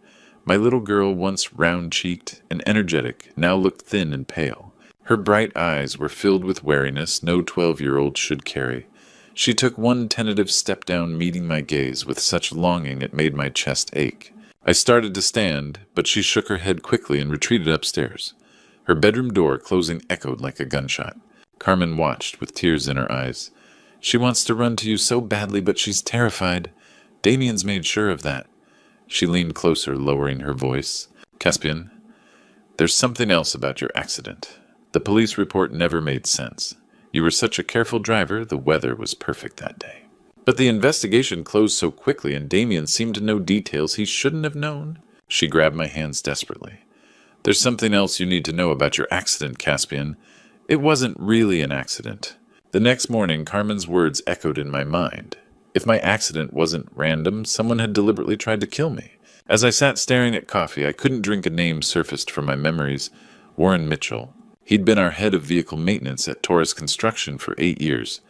My little girl, once round-cheeked and energetic, now looked thin and pale. Her bright eyes were filled with wariness no 12-year-old should carry. She took one tentative step down, meeting my gaze with such longing it made my chest ache. I started to stand, but she shook her head quickly and retreated upstairs. Her bedroom door closing echoed like a gunshot. Carmen watched with tears in her eyes. "She wants to run to you so badly, but she's terrified. Damien's made sure of that." She leaned closer, lowering her voice. "Caspian, there's something else about your accident. The police report never made sense. You were such a careful driver, the weather was perfect that day. But the investigation closed so quickly and Damien seemed to know details he shouldn't have known." She grabbed my hands desperately. "There's something else you need to know about your accident, Caspian. It wasn't really an accident." The next morning, Carmen's words echoed in my mind. If my accident wasn't random, someone had deliberately tried to kill me. As I sat staring at coffee, I couldn't drink a name surfaced from my memories. Warren Mitchell. He'd been our head of vehicle maintenance at Torres Construction for 8 years,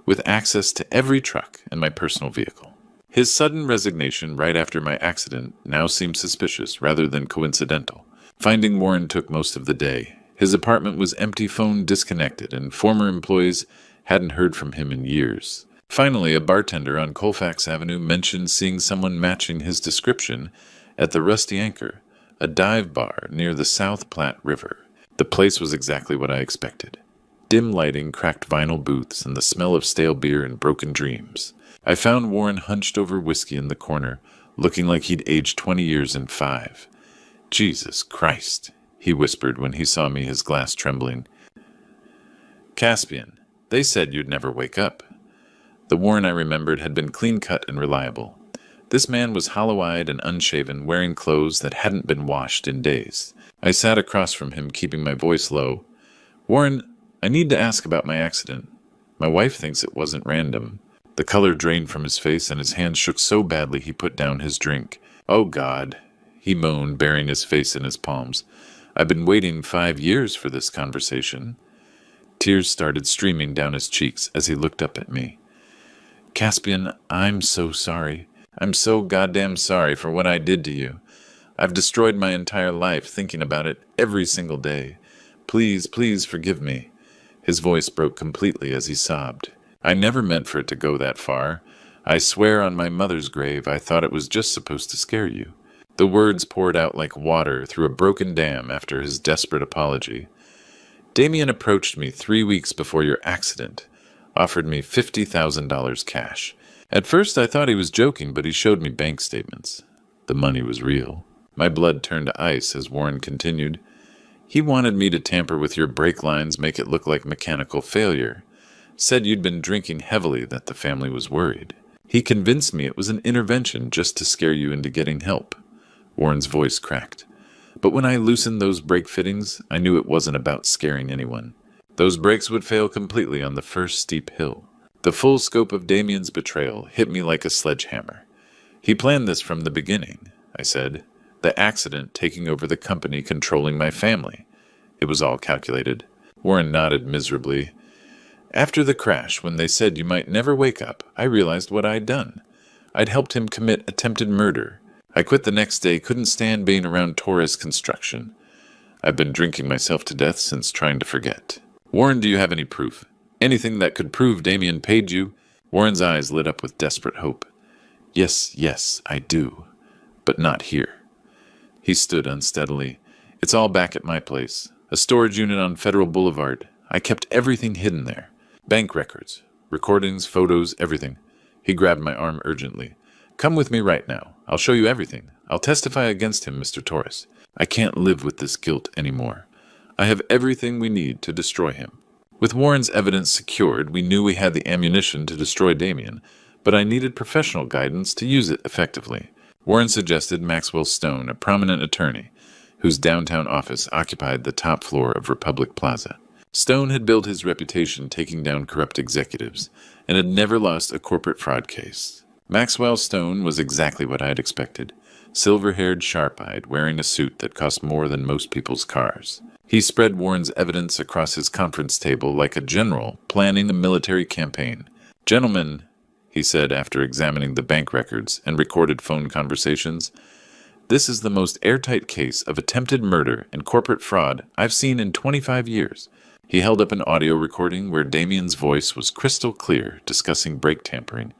with access to every truck and my personal vehicle. His sudden resignation right after my accident now seemed suspicious rather than coincidental. Finding Warren took most of the day. His apartment was empty, phone disconnected, and former employees Hadn't heard from him in years. Finally, a bartender on Colfax Avenue mentioned seeing someone matching his description at the Rusty Anchor, a dive bar near the South Platte River. The place was exactly what I expected. Dim lighting, cracked vinyl booths, and the smell of stale beer and broken dreams. I found Warren hunched over whiskey in the corner, looking like he'd aged 20 years in 5. "Jesus Christ," he whispered when he saw me, his glass trembling. "Caspian, they said you'd never wake up." The Warren I remembered had been clean-cut and reliable. This man was hollow-eyed and unshaven, wearing clothes that hadn't been washed in days. I sat across from him, keeping my voice low. "Warren, I need to ask about my accident. My wife thinks it wasn't random." The color drained from his face, and his hands shook so badly he put down his drink. "Oh, God," he moaned, burying his face in his palms. "I've been waiting 5 years for this conversation." Tears started streaming down his cheeks as he looked up at me. "Caspian, I'm so sorry. I'm so goddamn sorry for what I did to you. I've destroyed my entire life thinking about it every single day. Please, please forgive me." His voice broke completely as he sobbed. "I never meant for it to go that far. I swear on my mother's grave I thought it was just supposed to scare you." The words poured out like water through a broken dam after his desperate apology. "Damien approached me 3 weeks before your accident, offered me $50,000 cash. At first I thought he was joking, but he showed me bank statements. The money was real." My blood turned to ice as Warren continued. "He wanted me to tamper with your brake lines, make it look like mechanical failure. Said you'd been drinking heavily, that the family was worried. He convinced me it was an intervention just to scare you into getting help." Warren's voice cracked. "But when I loosened those brake fittings, I knew it wasn't about scaring anyone. Those brakes would fail completely on the first steep hill. The full scope of Damien's betrayal hit me like a sledgehammer. He planned this from the beginning," I said. "The accident taking over the company, controlling my family. It was all calculated." Warren nodded miserably. "After the crash, when they said you might never wake up, I realized what I'd done. I'd helped him commit attempted murder. I quit the next day, couldn't stand being around Torres Construction. I've been drinking myself to death since, trying to forget." "Warren, do you have any proof? Anything that could prove Damien paid you?" Warren's eyes lit up with desperate hope. Yes, I do. But not here." He stood unsteadily. "It's all back at my place. A storage unit on Federal Boulevard. I kept everything hidden there. Bank records, recordings, photos, everything." He grabbed my arm urgently. "Come with me right now. I'll show you everything. I'll testify against him, Mr. Torres. I can't live with this guilt anymore. I have everything we need to destroy him." With Warren's evidence secured, we knew we had the ammunition to destroy Damien, but I needed professional guidance to use it effectively. Warren suggested Maxwell Stone, a prominent attorney, whose downtown office occupied the top floor of Republic Plaza. Stone had built his reputation taking down corrupt executives, and had never lost a corporate fraud case. Maxwell Stone was exactly what I had expected. Silver-haired, sharp-eyed, wearing a suit that cost more than most people's cars. He spread Warren's evidence across his conference table like a general planning a military campaign. "Gentlemen," he said after examining the bank records and recorded phone conversations, "this is the most airtight case of attempted murder and corporate fraud I've seen in 25 years. He held up an audio recording where Damien's voice was crystal clear, discussing brake tampering.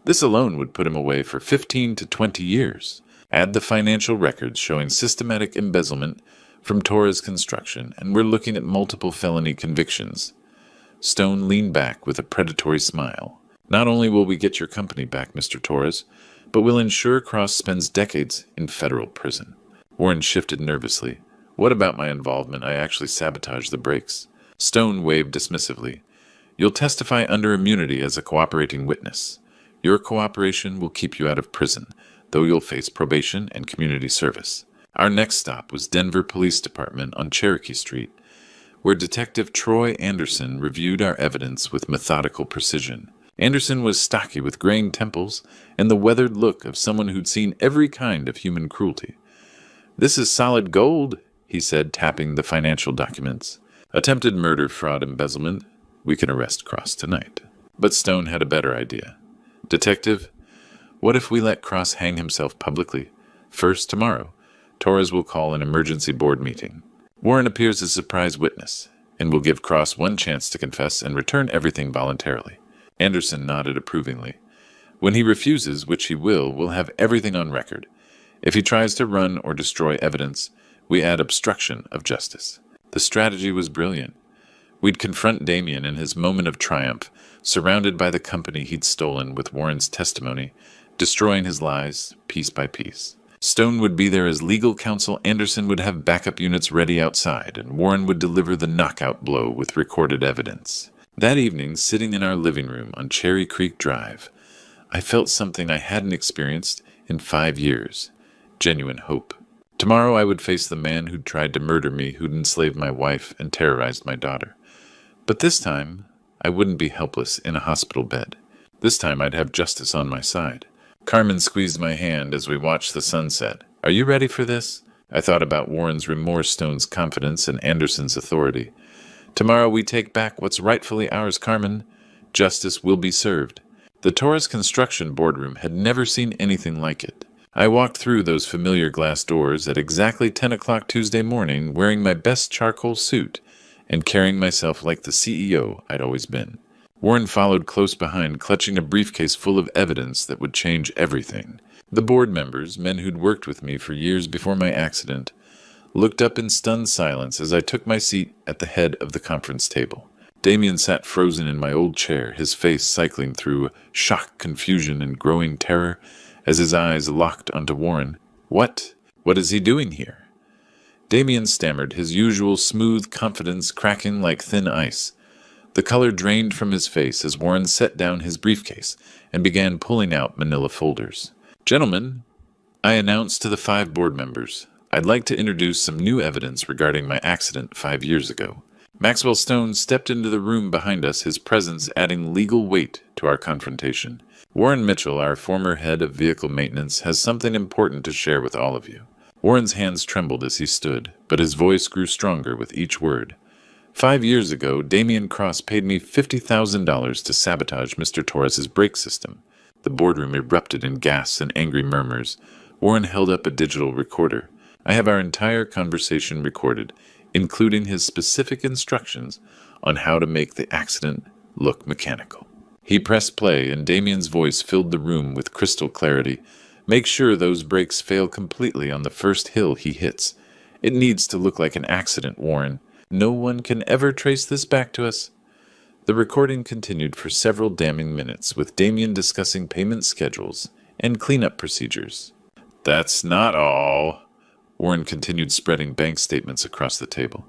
"This alone would put him away for 15 to 20 years. Add the financial records showing systematic embezzlement from Torres Construction, and we're looking at multiple felony convictions." Stone leaned back with a predatory smile. "Not only will we get your company back, Mr. Torres, but we'll ensure Cross spends decades in federal prison." Warren shifted nervously. "What about my involvement? I actually sabotaged the brakes." Stone waved dismissively. "You'll testify under immunity as a cooperating witness. Your cooperation will keep you out of prison, though you'll face probation and community service." Our next stop was Denver Police Department on Cherokee Street, where Detective Troy Anderson reviewed our evidence with methodical precision. Anderson was stocky with graying temples and the weathered look of someone who'd seen every kind of human cruelty. "This is solid gold," he said, tapping the financial documents. "Attempted murder, fraud, embezzlement. We can arrest Cross tonight." But Stone had a better idea. "Detective, what if we let Cross hang himself publicly? First, tomorrow, Torres will call an emergency board meeting. Warren appears as surprise witness. and we'll give Cross one chance to confess and return everything voluntarily. Anderson nodded approvingly. When he refuses, which he will, we'll have everything on record. If he tries to run or destroy evidence, we add obstruction of justice. The strategy was brilliant. We'd confront Damien in his moment of triumph, surrounded by the company he'd stolen with Warren's testimony, destroying his lies piece by piece. Stone would be there as legal counsel, Anderson would have backup units ready outside, and Warren would deliver the knockout blow with recorded evidence. That evening, sitting in our living room on Cherry Creek Drive, I felt something I hadn't experienced in 5 years. Genuine hope. Tomorrow I would face the man who'd tried to murder me, who'd enslaved my wife and terrorized my daughter. But this time, I wouldn't be helpless in a hospital bed. This time I'd have justice on my side. Carmen squeezed my hand as we watched the sunset. Are you ready for this? I thought about Warren's remorse, Stone's confidence, and Anderson's authority. Tomorrow we take back what's rightfully ours, Carmen. Justice will be served. The Torres Construction boardroom had never seen anything like it. I walked through those familiar glass doors at exactly 10 o'clock Tuesday morning, wearing my best charcoal suit and carrying myself like the CEO I'd always been. Warren followed close behind, clutching a briefcase full of evidence that would change everything. The board members, men who'd worked with me for years before my accident, looked up in stunned silence as I took my seat at the head of the conference table. Damien sat frozen in my old chair, his face cycling through shock, confusion, and growing terror as his eyes locked onto Warren. What is he doing here? Damien stammered, his usual smooth confidence cracking like thin ice. The color drained from his face as Warren set down his briefcase and began pulling out manila folders. Gentlemen, I announced to the 5 board members, I'd like to introduce some new evidence regarding my accident 5 years ago. Maxwell Stone stepped into the room behind us, his presence adding legal weight to our confrontation. Warren Mitchell, our former head of vehicle maintenance, has something important to share with all of you. Warren's hands trembled as he stood, but his voice grew stronger with each word. 5 years ago, Damien Cross paid me $50,000 to sabotage Mr. Torres's brake system. The boardroom erupted in gasps and angry murmurs. Warren held up a digital recorder. I have our entire conversation recorded, including his specific instructions on how to make the accident look mechanical. He pressed play, and Damien's voice filled the room with crystal clarity. Make sure those brakes fail completely on the first hill he hits. It needs to look like an accident, Warren. No one can ever trace this back to us. The recording continued for several damning minutes, with Damien discussing payment schedules and cleanup procedures. That's not all. Warren continued spreading bank statements across the table.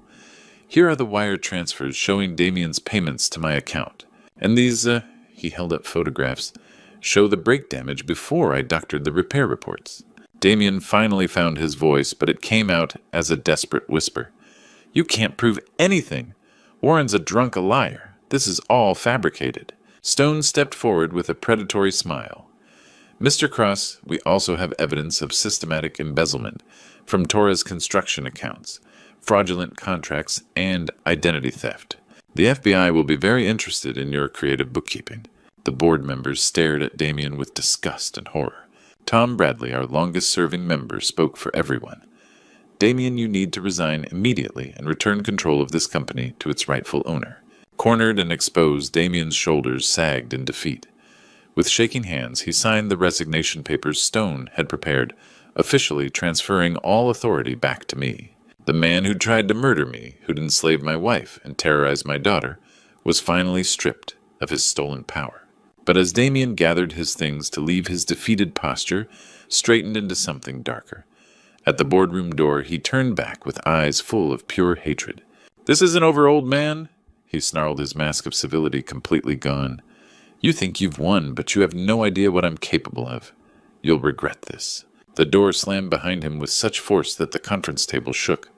Here are the wire transfers showing Damien's payments to my account. And these, he held up photographs, show the brake damage before I doctored the repair reports. Damien finally found his voice, but it came out as a desperate whisper. You can't prove anything. Warren's a drunk liar. This is all fabricated. Stone stepped forward with a predatory smile. Mr. Cross, we also have evidence of systematic embezzlement from Torres construction accounts, fraudulent contracts, and identity theft. The FBI will be very interested in your creative bookkeeping. The board members stared at Damien with disgust and horror. Tom Bradley, our longest-serving member, spoke for everyone. Damien, you need to resign immediately and return control of this company to its rightful owner. Cornered and exposed, Damien's shoulders sagged in defeat. With shaking hands, he signed the resignation papers Stone had prepared, officially transferring all authority back to me. The man who tried to murder me, who'd enslaved my wife and terrorized my daughter, was finally stripped of his stolen power. But as Damien gathered his things to leave, his defeated posture straightened into something darker. At the boardroom door, he turned back with eyes full of pure hatred. This isn't over, old man, he snarled, his mask of civility completely gone. You think you've won, but you have no idea what I'm capable of. You'll regret this. The door slammed behind him with such force that the conference table shook.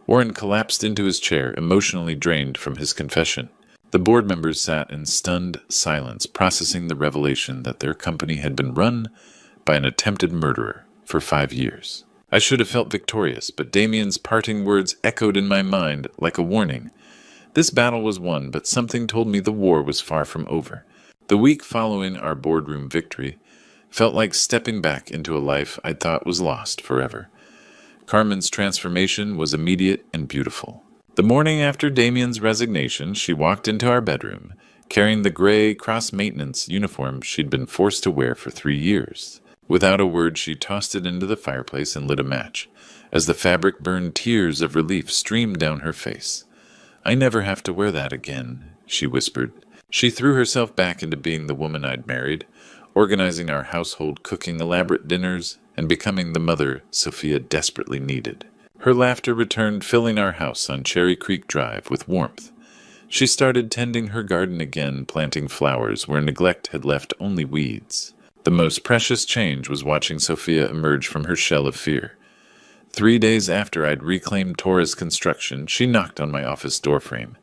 Warren collapsed into his chair, emotionally drained from his confession. The board members sat in stunned silence, processing the revelation that their company had been run by an attempted murderer for 5 years. I should have felt victorious, but Damien's parting words echoed in my mind like a warning. This battle was won, but something told me the war was far from over. The week following our boardroom victory felt like stepping back into a life I'd thought was lost forever. Carmen's transformation was immediate and beautiful. The morning after Damien's resignation, she walked into our bedroom, carrying the gray cross-maintenance uniform she'd been forced to wear for 3 years. Without a word, she tossed it into the fireplace and lit a match. As the fabric burned, tears of relief streamed down her face. "I never have to wear that again," she whispered. She threw herself back into being the woman I'd married, organizing our household, cooking elaborate dinners, and becoming the mother Sophia desperately needed. Her laughter returned, filling our house on Cherry Creek Drive with warmth. She started tending her garden again, planting flowers where neglect had left only weeds. The most precious change was watching Sophia emerge from her shell of fear. 3 days after I'd reclaimed Torres Construction, she knocked on my office doorframe.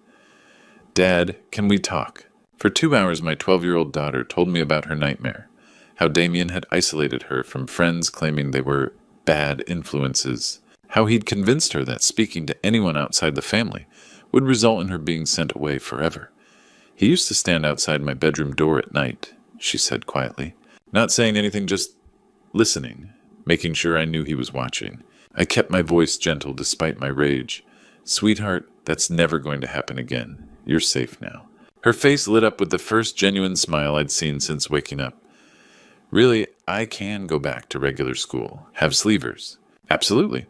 "Dad, can we talk?" For 2 hours, my 12-year-old daughter told me about her nightmare, how Damien had isolated her from friends claiming they were bad influences, how he'd convinced her that speaking to anyone outside the family would result in her being sent away forever. "He used to stand outside my bedroom door at night," she said quietly, not saying anything, just listening, making sure I knew he was watching. I kept my voice gentle despite my rage. "Sweetheart, that's never going to happen again. You're safe now." Her face lit up with the first genuine smile I'd seen since waking up. "Really, I can go back to regular school. Have sleevers." "Absolutely.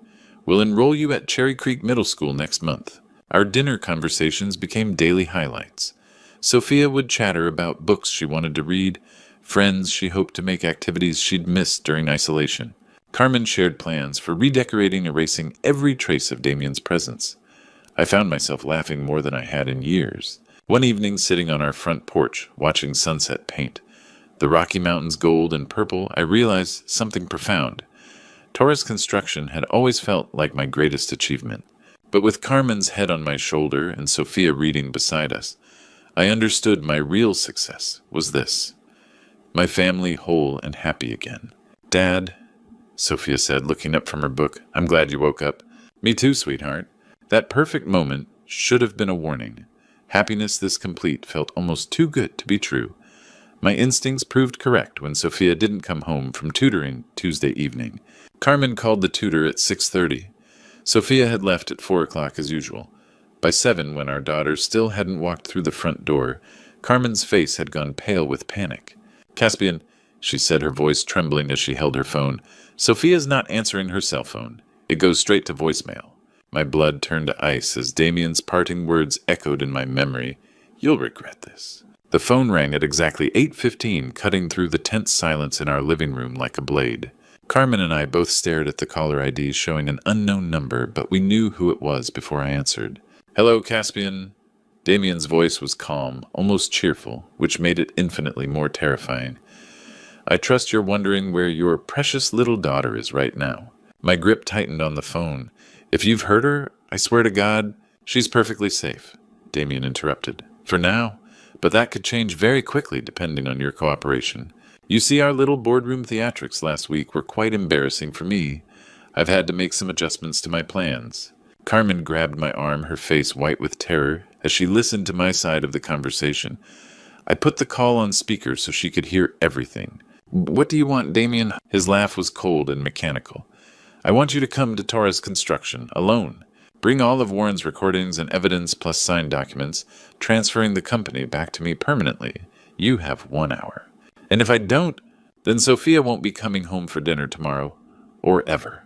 We'll enroll you at Cherry Creek Middle School next month." Our dinner conversations became daily highlights. Sophia would chatter about books she wanted to read, friends she hoped to make, activities she'd missed during isolation. Carmen shared plans for redecorating, erasing every trace of Damien's presence. I found myself laughing more than I had in years. One evening, sitting on our front porch, watching sunset paint, the Rocky Mountains gold and purple, I realized something profound. Torres Construction had always felt like my greatest achievement. But with Carmen's head on my shoulder and Sophia reading beside us, I understood my real success was this: my family whole and happy again. "Dad," Sophia said, looking up from her book, "I'm glad you woke up." "Me too, sweetheart." That perfect moment should have been a warning. Happiness this complete felt almost too good to be true. My instincts proved correct when Sophia didn't come home from tutoring Tuesday evening. Carmen called the tutor at 6:30. Sophia had left at 4 o'clock as usual. By 7, when our daughter still hadn't walked through the front door, Carmen's face had gone pale with panic. "Caspian," she said, her voice trembling as she held her phone, "Sophia's not answering her cell phone. It goes straight to voicemail." My blood turned to ice as Damien's parting words echoed in my memory. "You'll regret this." The phone rang at exactly 8:15, cutting through the tense silence in our living room like a blade. Carmen and I both stared at the caller ID showing an unknown number, but we knew who it was before I answered. "Hello, Caspian." Damien's voice was calm, almost cheerful, which made it infinitely more terrifying. "I trust you're wondering where your precious little daughter is right now." My grip tightened on the phone. "If you've heard her, I swear to God, she's perfectly safe," Damien interrupted. "For now, but that could change very quickly depending on your cooperation. You see, our little boardroom theatrics last week were quite embarrassing for me. I've had to make some adjustments to my plans." Carmen grabbed my arm, her face white with terror, as she listened to my side of the conversation. I put the call on speaker so she could hear everything. "What do you want, Damien?" His laugh was cold and mechanical. "I want you to come to Torres Construction, alone. Bring all of Warren's recordings and evidence plus signed documents, transferring the company back to me permanently. You have 1 hour. And if I don't, then Sophia won't be coming home for dinner tomorrow, or ever."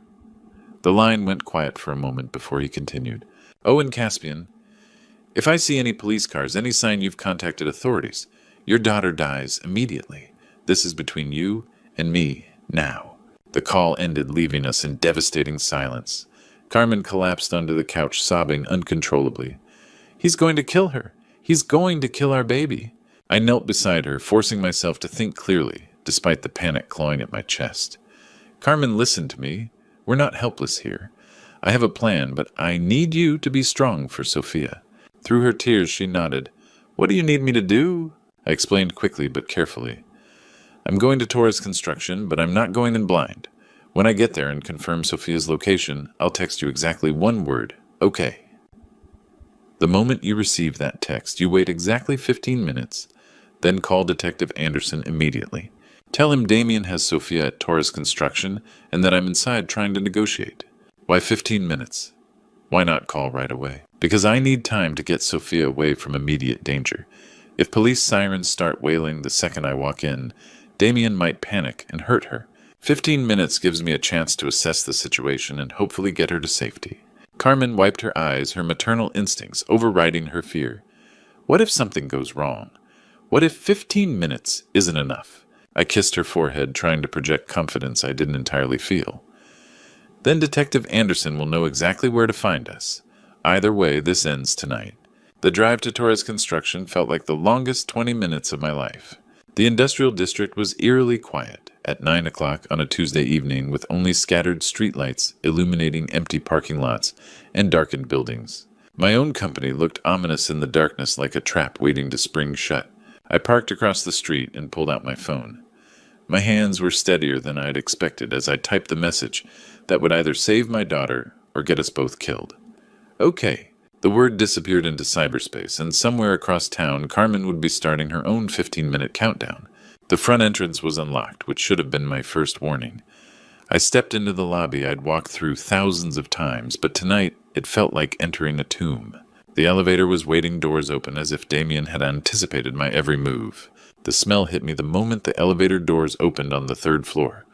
The line went quiet for a moment before he continued. "Oh, and Caspian, if I see any police cars, any sign you've contacted authorities, your daughter dies immediately. This is between you and me, now." The call ended, leaving us in devastating silence. Carmen collapsed onto the couch, sobbing uncontrollably. "He's going to kill her. He's going to kill our baby." I knelt beside her, forcing myself to think clearly, despite the panic clawing at my chest. "Carmen, listen to me. We're not helpless here. I have a plan, but I need you to be strong for Sophia." Through her tears, she nodded. "What do you need me to do?" I explained quickly but carefully. "I'm going to Torres Construction, but I'm not going in blind. When I get there and confirm Sophia's location, I'll text you exactly one word: okay. The moment you receive that text, you wait exactly 15 minutes, then call Detective Anderson immediately. Tell him Damien has Sophia at Torres Construction and that I'm inside trying to negotiate." "Why 15 minutes?" Why not call right away? Because I need time to get Sophia away from immediate danger. If police sirens start wailing the second I walk in, Damien might panic and hurt her. 15 minutes gives me a chance to assess the situation and hopefully get her to safety. Carmen wiped her eyes, her maternal instincts overriding her fear. What if something goes wrong? What if 15 minutes isn't enough? I kissed her forehead, trying to project confidence I didn't entirely feel. Then Detective Anderson will know exactly where to find us. Either way, this ends tonight. The drive to Torres Construction felt like the longest 20 minutes of my life. The industrial district was eerily quiet at 9 o'clock on a Tuesday evening, with only scattered streetlights illuminating empty parking lots and darkened buildings. My own company looked ominous in the darkness, like a trap waiting to spring shut. I parked across the street and pulled out my phone. My hands were steadier than I had expected as I typed the message that would either save my daughter or get us both killed. Okay. The word disappeared into cyberspace, and somewhere across town, Carmen would be starting her own 15-minute countdown. The front entrance was unlocked, which should have been my first warning. I stepped into the lobby I'd walked through thousands of times, but tonight it felt like entering a tomb. The elevator was waiting, doors open, as if Damien had anticipated my every move. The smell hit me the moment the elevator doors opened on the 3rd floor,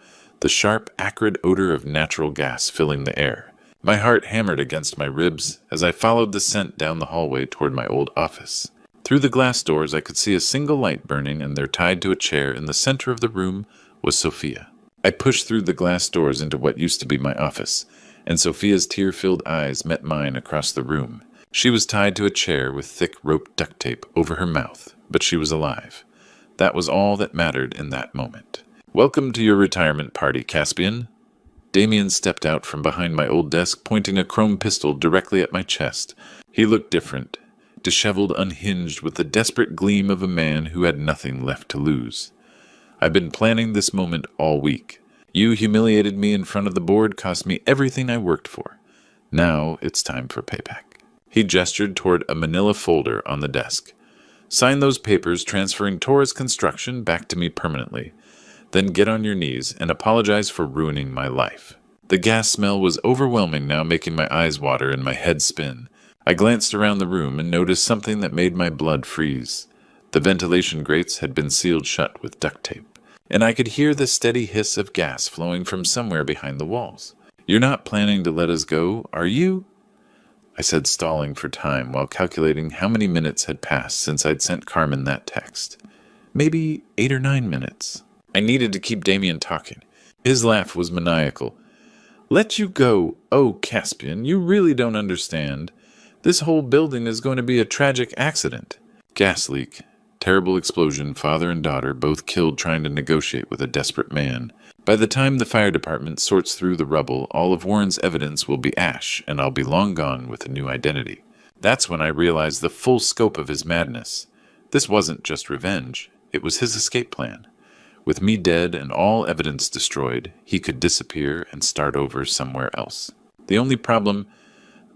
the sharp, acrid odor of natural gas filling the air. My heart hammered against my ribs as I followed the scent down the hallway toward my old office. Through the glass doors I could see a single light burning, and there, tied to a chair in the center of the room, was Sophia. I pushed through the glass doors into what used to be my office, and Sophia's tear-filled eyes met mine across the room. She was tied to a chair with thick rope duct tape over her mouth, but she was alive. That was all that mattered in that moment. "Welcome to your retirement party, Caspian." Damien stepped out from behind my old desk, pointing a chrome pistol directly at my chest. He looked different, disheveled, unhinged, with the desperate gleam of a man who had nothing left to lose. "I've been planning this moment all week. You humiliated me in front of the board, cost me everything I worked for. Now it's time for payback." He gestured toward a manila folder on the desk. "Sign those papers transferring Torres Construction back to me permanently. Then get on your knees and apologize for ruining my life." The gas smell was overwhelming now, making my eyes water and my head spin. I glanced around the room and noticed something that made my blood freeze. The ventilation grates had been sealed shut with duct tape, and I could hear the steady hiss of gas flowing from somewhere behind the walls. "You're not planning to let us go, are you?" I said, stalling for time while calculating how many minutes had passed since I'd sent Carmen that text. Maybe 8 or 9 minutes. I needed to keep Damien talking. His laugh was maniacal. "Let you go? Oh, Caspian, you really don't understand. This whole building is going to be a tragic accident. Gas leak. Terrible explosion, father and daughter both killed trying to negotiate with a desperate man. By the time the fire department sorts through the rubble, all of Warren's evidence will be ash, and I'll be long gone with a new identity." That's when I realized the full scope of his madness. This wasn't just revenge. It was his escape plan. With me dead and all evidence destroyed, he could disappear and start over somewhere else. "The only problem,"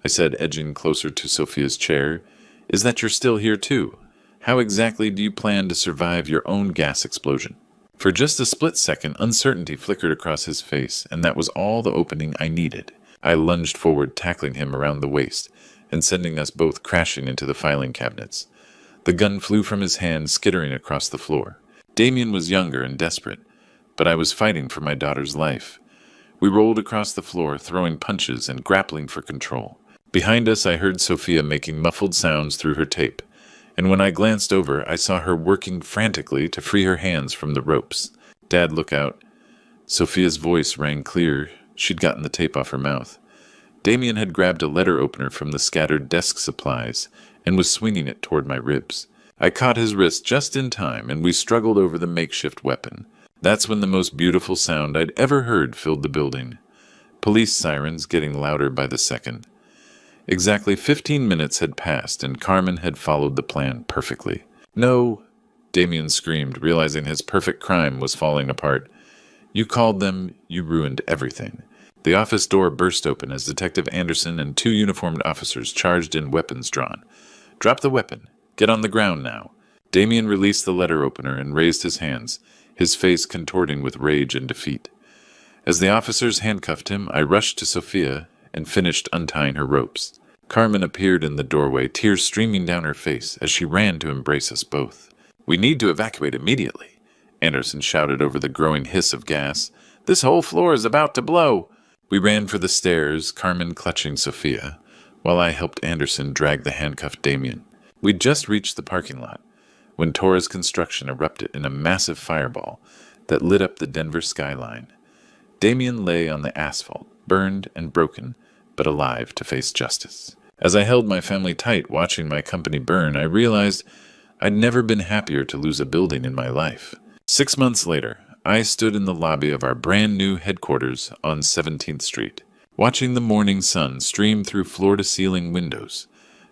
I said, edging closer to Sophia's chair, "is that you're still here too. How exactly do you plan to survive your own gas explosion?" For just a split second, uncertainty flickered across his face, and that was all the opening I needed. I lunged forward, tackling him around the waist, and sending us both crashing into the filing cabinets. The gun flew from his hand, skittering across the floor. Damien was younger and desperate, but I was fighting for my daughter's life. We rolled across the floor, throwing punches and grappling for control. Behind us, I heard Sophia making muffled sounds through her tape, and when I glanced over, I saw her working frantically to free her hands from the ropes. "Dad, look out." Sophia's voice rang clear. She'd gotten the tape off her mouth. Damien had grabbed a letter opener from the scattered desk supplies and was swinging it toward my ribs. I caught his wrist just in time, and we struggled over the makeshift weapon. That's when the most beautiful sound I'd ever heard filled the building. Police sirens getting louder by the second. Exactly 15 minutes had passed, and Carmen had followed the plan perfectly. "No," Damien screamed, realizing his perfect crime was falling apart. "You called them, you ruined everything." The office door burst open as Detective Anderson and 2 uniformed officers charged in, weapons drawn. "Drop the weapon. Get on the ground now." Damien released the letter opener and raised his hands, his face contorting with rage and defeat. As the officers handcuffed him, I rushed to Sophia and finished untying her ropes. Carmen appeared in the doorway, tears streaming down her face as she ran to embrace us both. "We need to evacuate immediately," Anderson shouted over the growing hiss of gas. "This whole floor is about to blow." We ran for the stairs, Carmen clutching Sophia, while I helped Anderson drag the handcuffed Damien. We'd just reached the parking lot when Torres Construction erupted in a massive fireball that lit up the Denver skyline. Damien lay on the asphalt, burned and broken, but alive to face justice. As I held my family tight watching my company burn, I realized I'd never been happier to lose a building in my life. 6 months later, I stood in the lobby of our brand new headquarters on 17th Street, watching the morning sun stream through floor-to-ceiling windows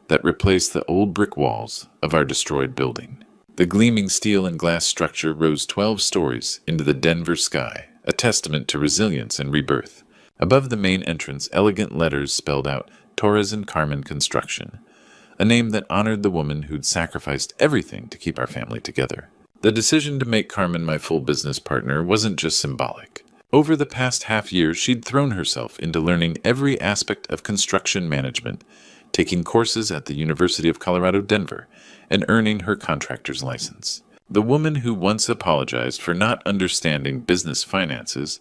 that replaced the old brick walls of our destroyed building. The gleaming steel and glass structure rose 12 stories into the Denver sky, a testament to resilience and rebirth. Above the main entrance, elegant letters spelled out Torres and Carmen Construction, a name that honored the woman who'd sacrificed everything to keep our family together. The decision to make Carmen my full business partner wasn't just symbolic. Over the past half year, she'd thrown herself into learning every aspect of construction management, taking courses at the University of Colorado, Denver, and earning her contractor's license. The woman who once apologized for not understanding business finances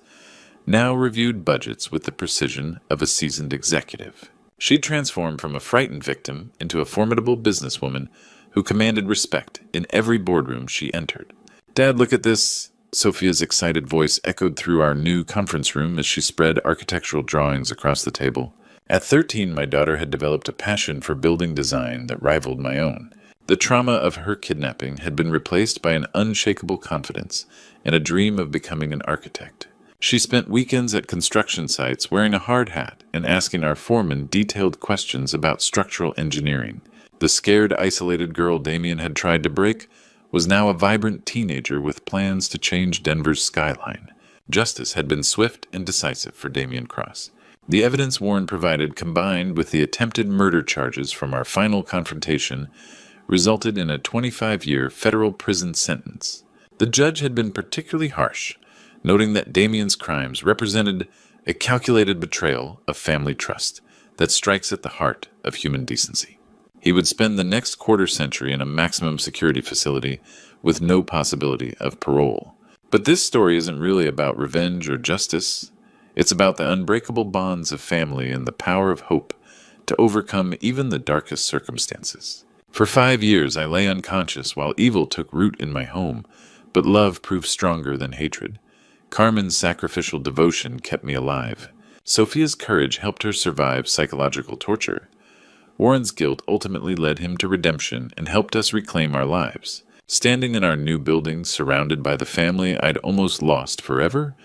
now reviewed budgets with the precision of a seasoned executive. She transformed from a frightened victim into a formidable businesswoman who commanded respect in every boardroom she entered. "Dad, look at this." Sophia's excited voice echoed through our new conference room as she spread architectural drawings across the table. At 13, my daughter had developed a passion for building design that rivaled my own. The trauma of her kidnapping had been replaced by an unshakable confidence and a dream of becoming an architect. She spent weekends at construction sites wearing a hard hat and asking our foreman detailed questions about structural engineering. The scared, isolated girl Damien had tried to break was now a vibrant teenager with plans to change Denver's skyline. Justice had been swift and decisive for Damien Cross. The evidence Warren provided, combined with the attempted murder charges from our final confrontation, resulted in a 25-year federal prison sentence. The judge had been particularly harsh, noting that Damien's crimes represented a calculated betrayal of family trust that strikes at the heart of human decency. He would spend the next quarter-century in a maximum security facility with no possibility of parole. But this story isn't really about revenge or justice. It's about the unbreakable bonds of family and the power of hope to overcome even the darkest circumstances. For 5 years, I lay unconscious while evil took root in my home, but love proved stronger than hatred. Carmen's sacrificial devotion kept me alive. Sophia's courage helped her survive psychological torture. Warren's guilt ultimately led him to redemption and helped us reclaim our lives. Standing in our new building, surrounded by the family I'd almost lost forever,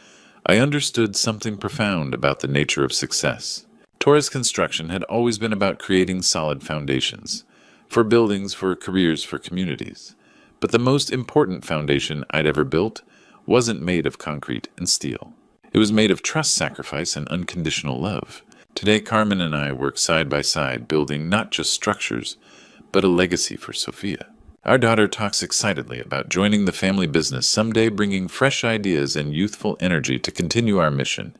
I understood something profound about the nature of success. Torres Construction had always been about creating solid foundations, for buildings, for careers, for communities. But the most important foundation I'd ever built wasn't made of concrete and steel. It was made of trust, sacrifice, and unconditional love. Today, Carmen and I work side by side, building not just structures, but a legacy for Sophia. Our daughter talks excitedly about joining the family business someday, bringing fresh ideas and youthful energy to continue our mission.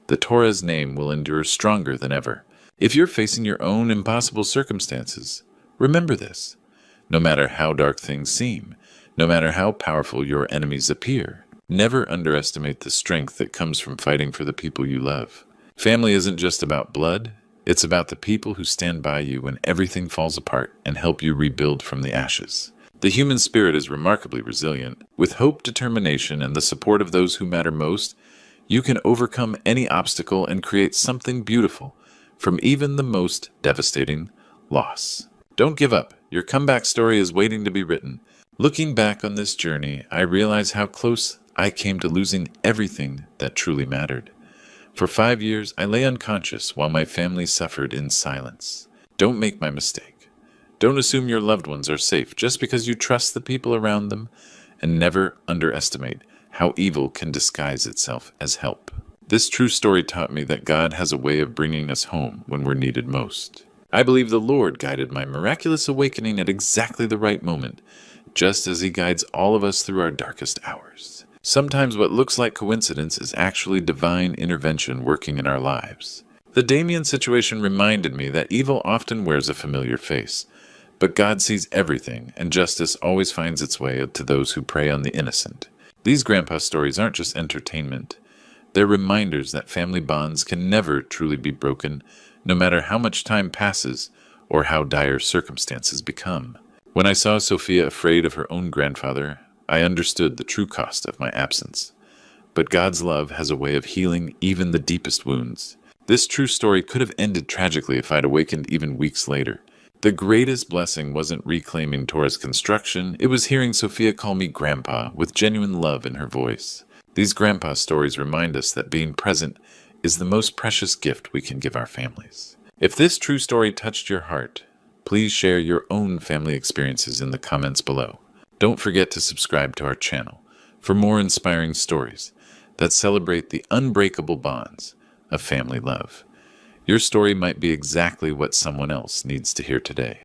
The Torres name will endure stronger than ever. If you're facing your own impossible circumstances, remember this. No matter how dark things seem, no matter how powerful your enemies appear, never underestimate the strength that comes from fighting for the people you love. Family isn't just about blood. It's about the people who stand by you when everything falls apart and help you rebuild from the ashes. The human spirit is remarkably resilient. With hope, determination, and the support of those who matter most, you can overcome any obstacle and create something beautiful from even the most devastating loss. Don't give up. Your comeback story is waiting to be written. Looking back on this journey, I realize how close I came to losing everything that truly mattered. For 5 years, I lay unconscious while my family suffered in silence. Don't make my mistake. Don't assume your loved ones are safe just because you trust the people around them, and never underestimate how evil can disguise itself as help. This true story taught me that God has a way of bringing us home when we're needed most. I believe the Lord guided my miraculous awakening at exactly the right moment, just as He guides all of us through our darkest hours. Sometimes what looks like coincidence is actually divine intervention working in our lives. The Damien situation reminded me that evil often wears a familiar face, but God sees everything, and justice always finds its way to those who prey on the innocent. These grandpa stories aren't just entertainment. They're reminders that family bonds can never truly be broken, no matter how much time passes or how dire circumstances become. When I saw Sophia afraid of her own grandfather, I understood the true cost of my absence. But God's love has a way of healing even the deepest wounds. This true story could have ended tragically if I'd awakened even weeks later. The greatest blessing wasn't reclaiming Tora's construction, it was hearing Sophia call me Grandpa with genuine love in her voice. These grandpa stories remind us that being present is the most precious gift we can give our families. If this true story touched your heart, please share your own family experiences in the comments below. Don't forget to subscribe to our channel for more inspiring stories that celebrate the unbreakable bonds of family love. Your story might be exactly what someone else needs to hear today.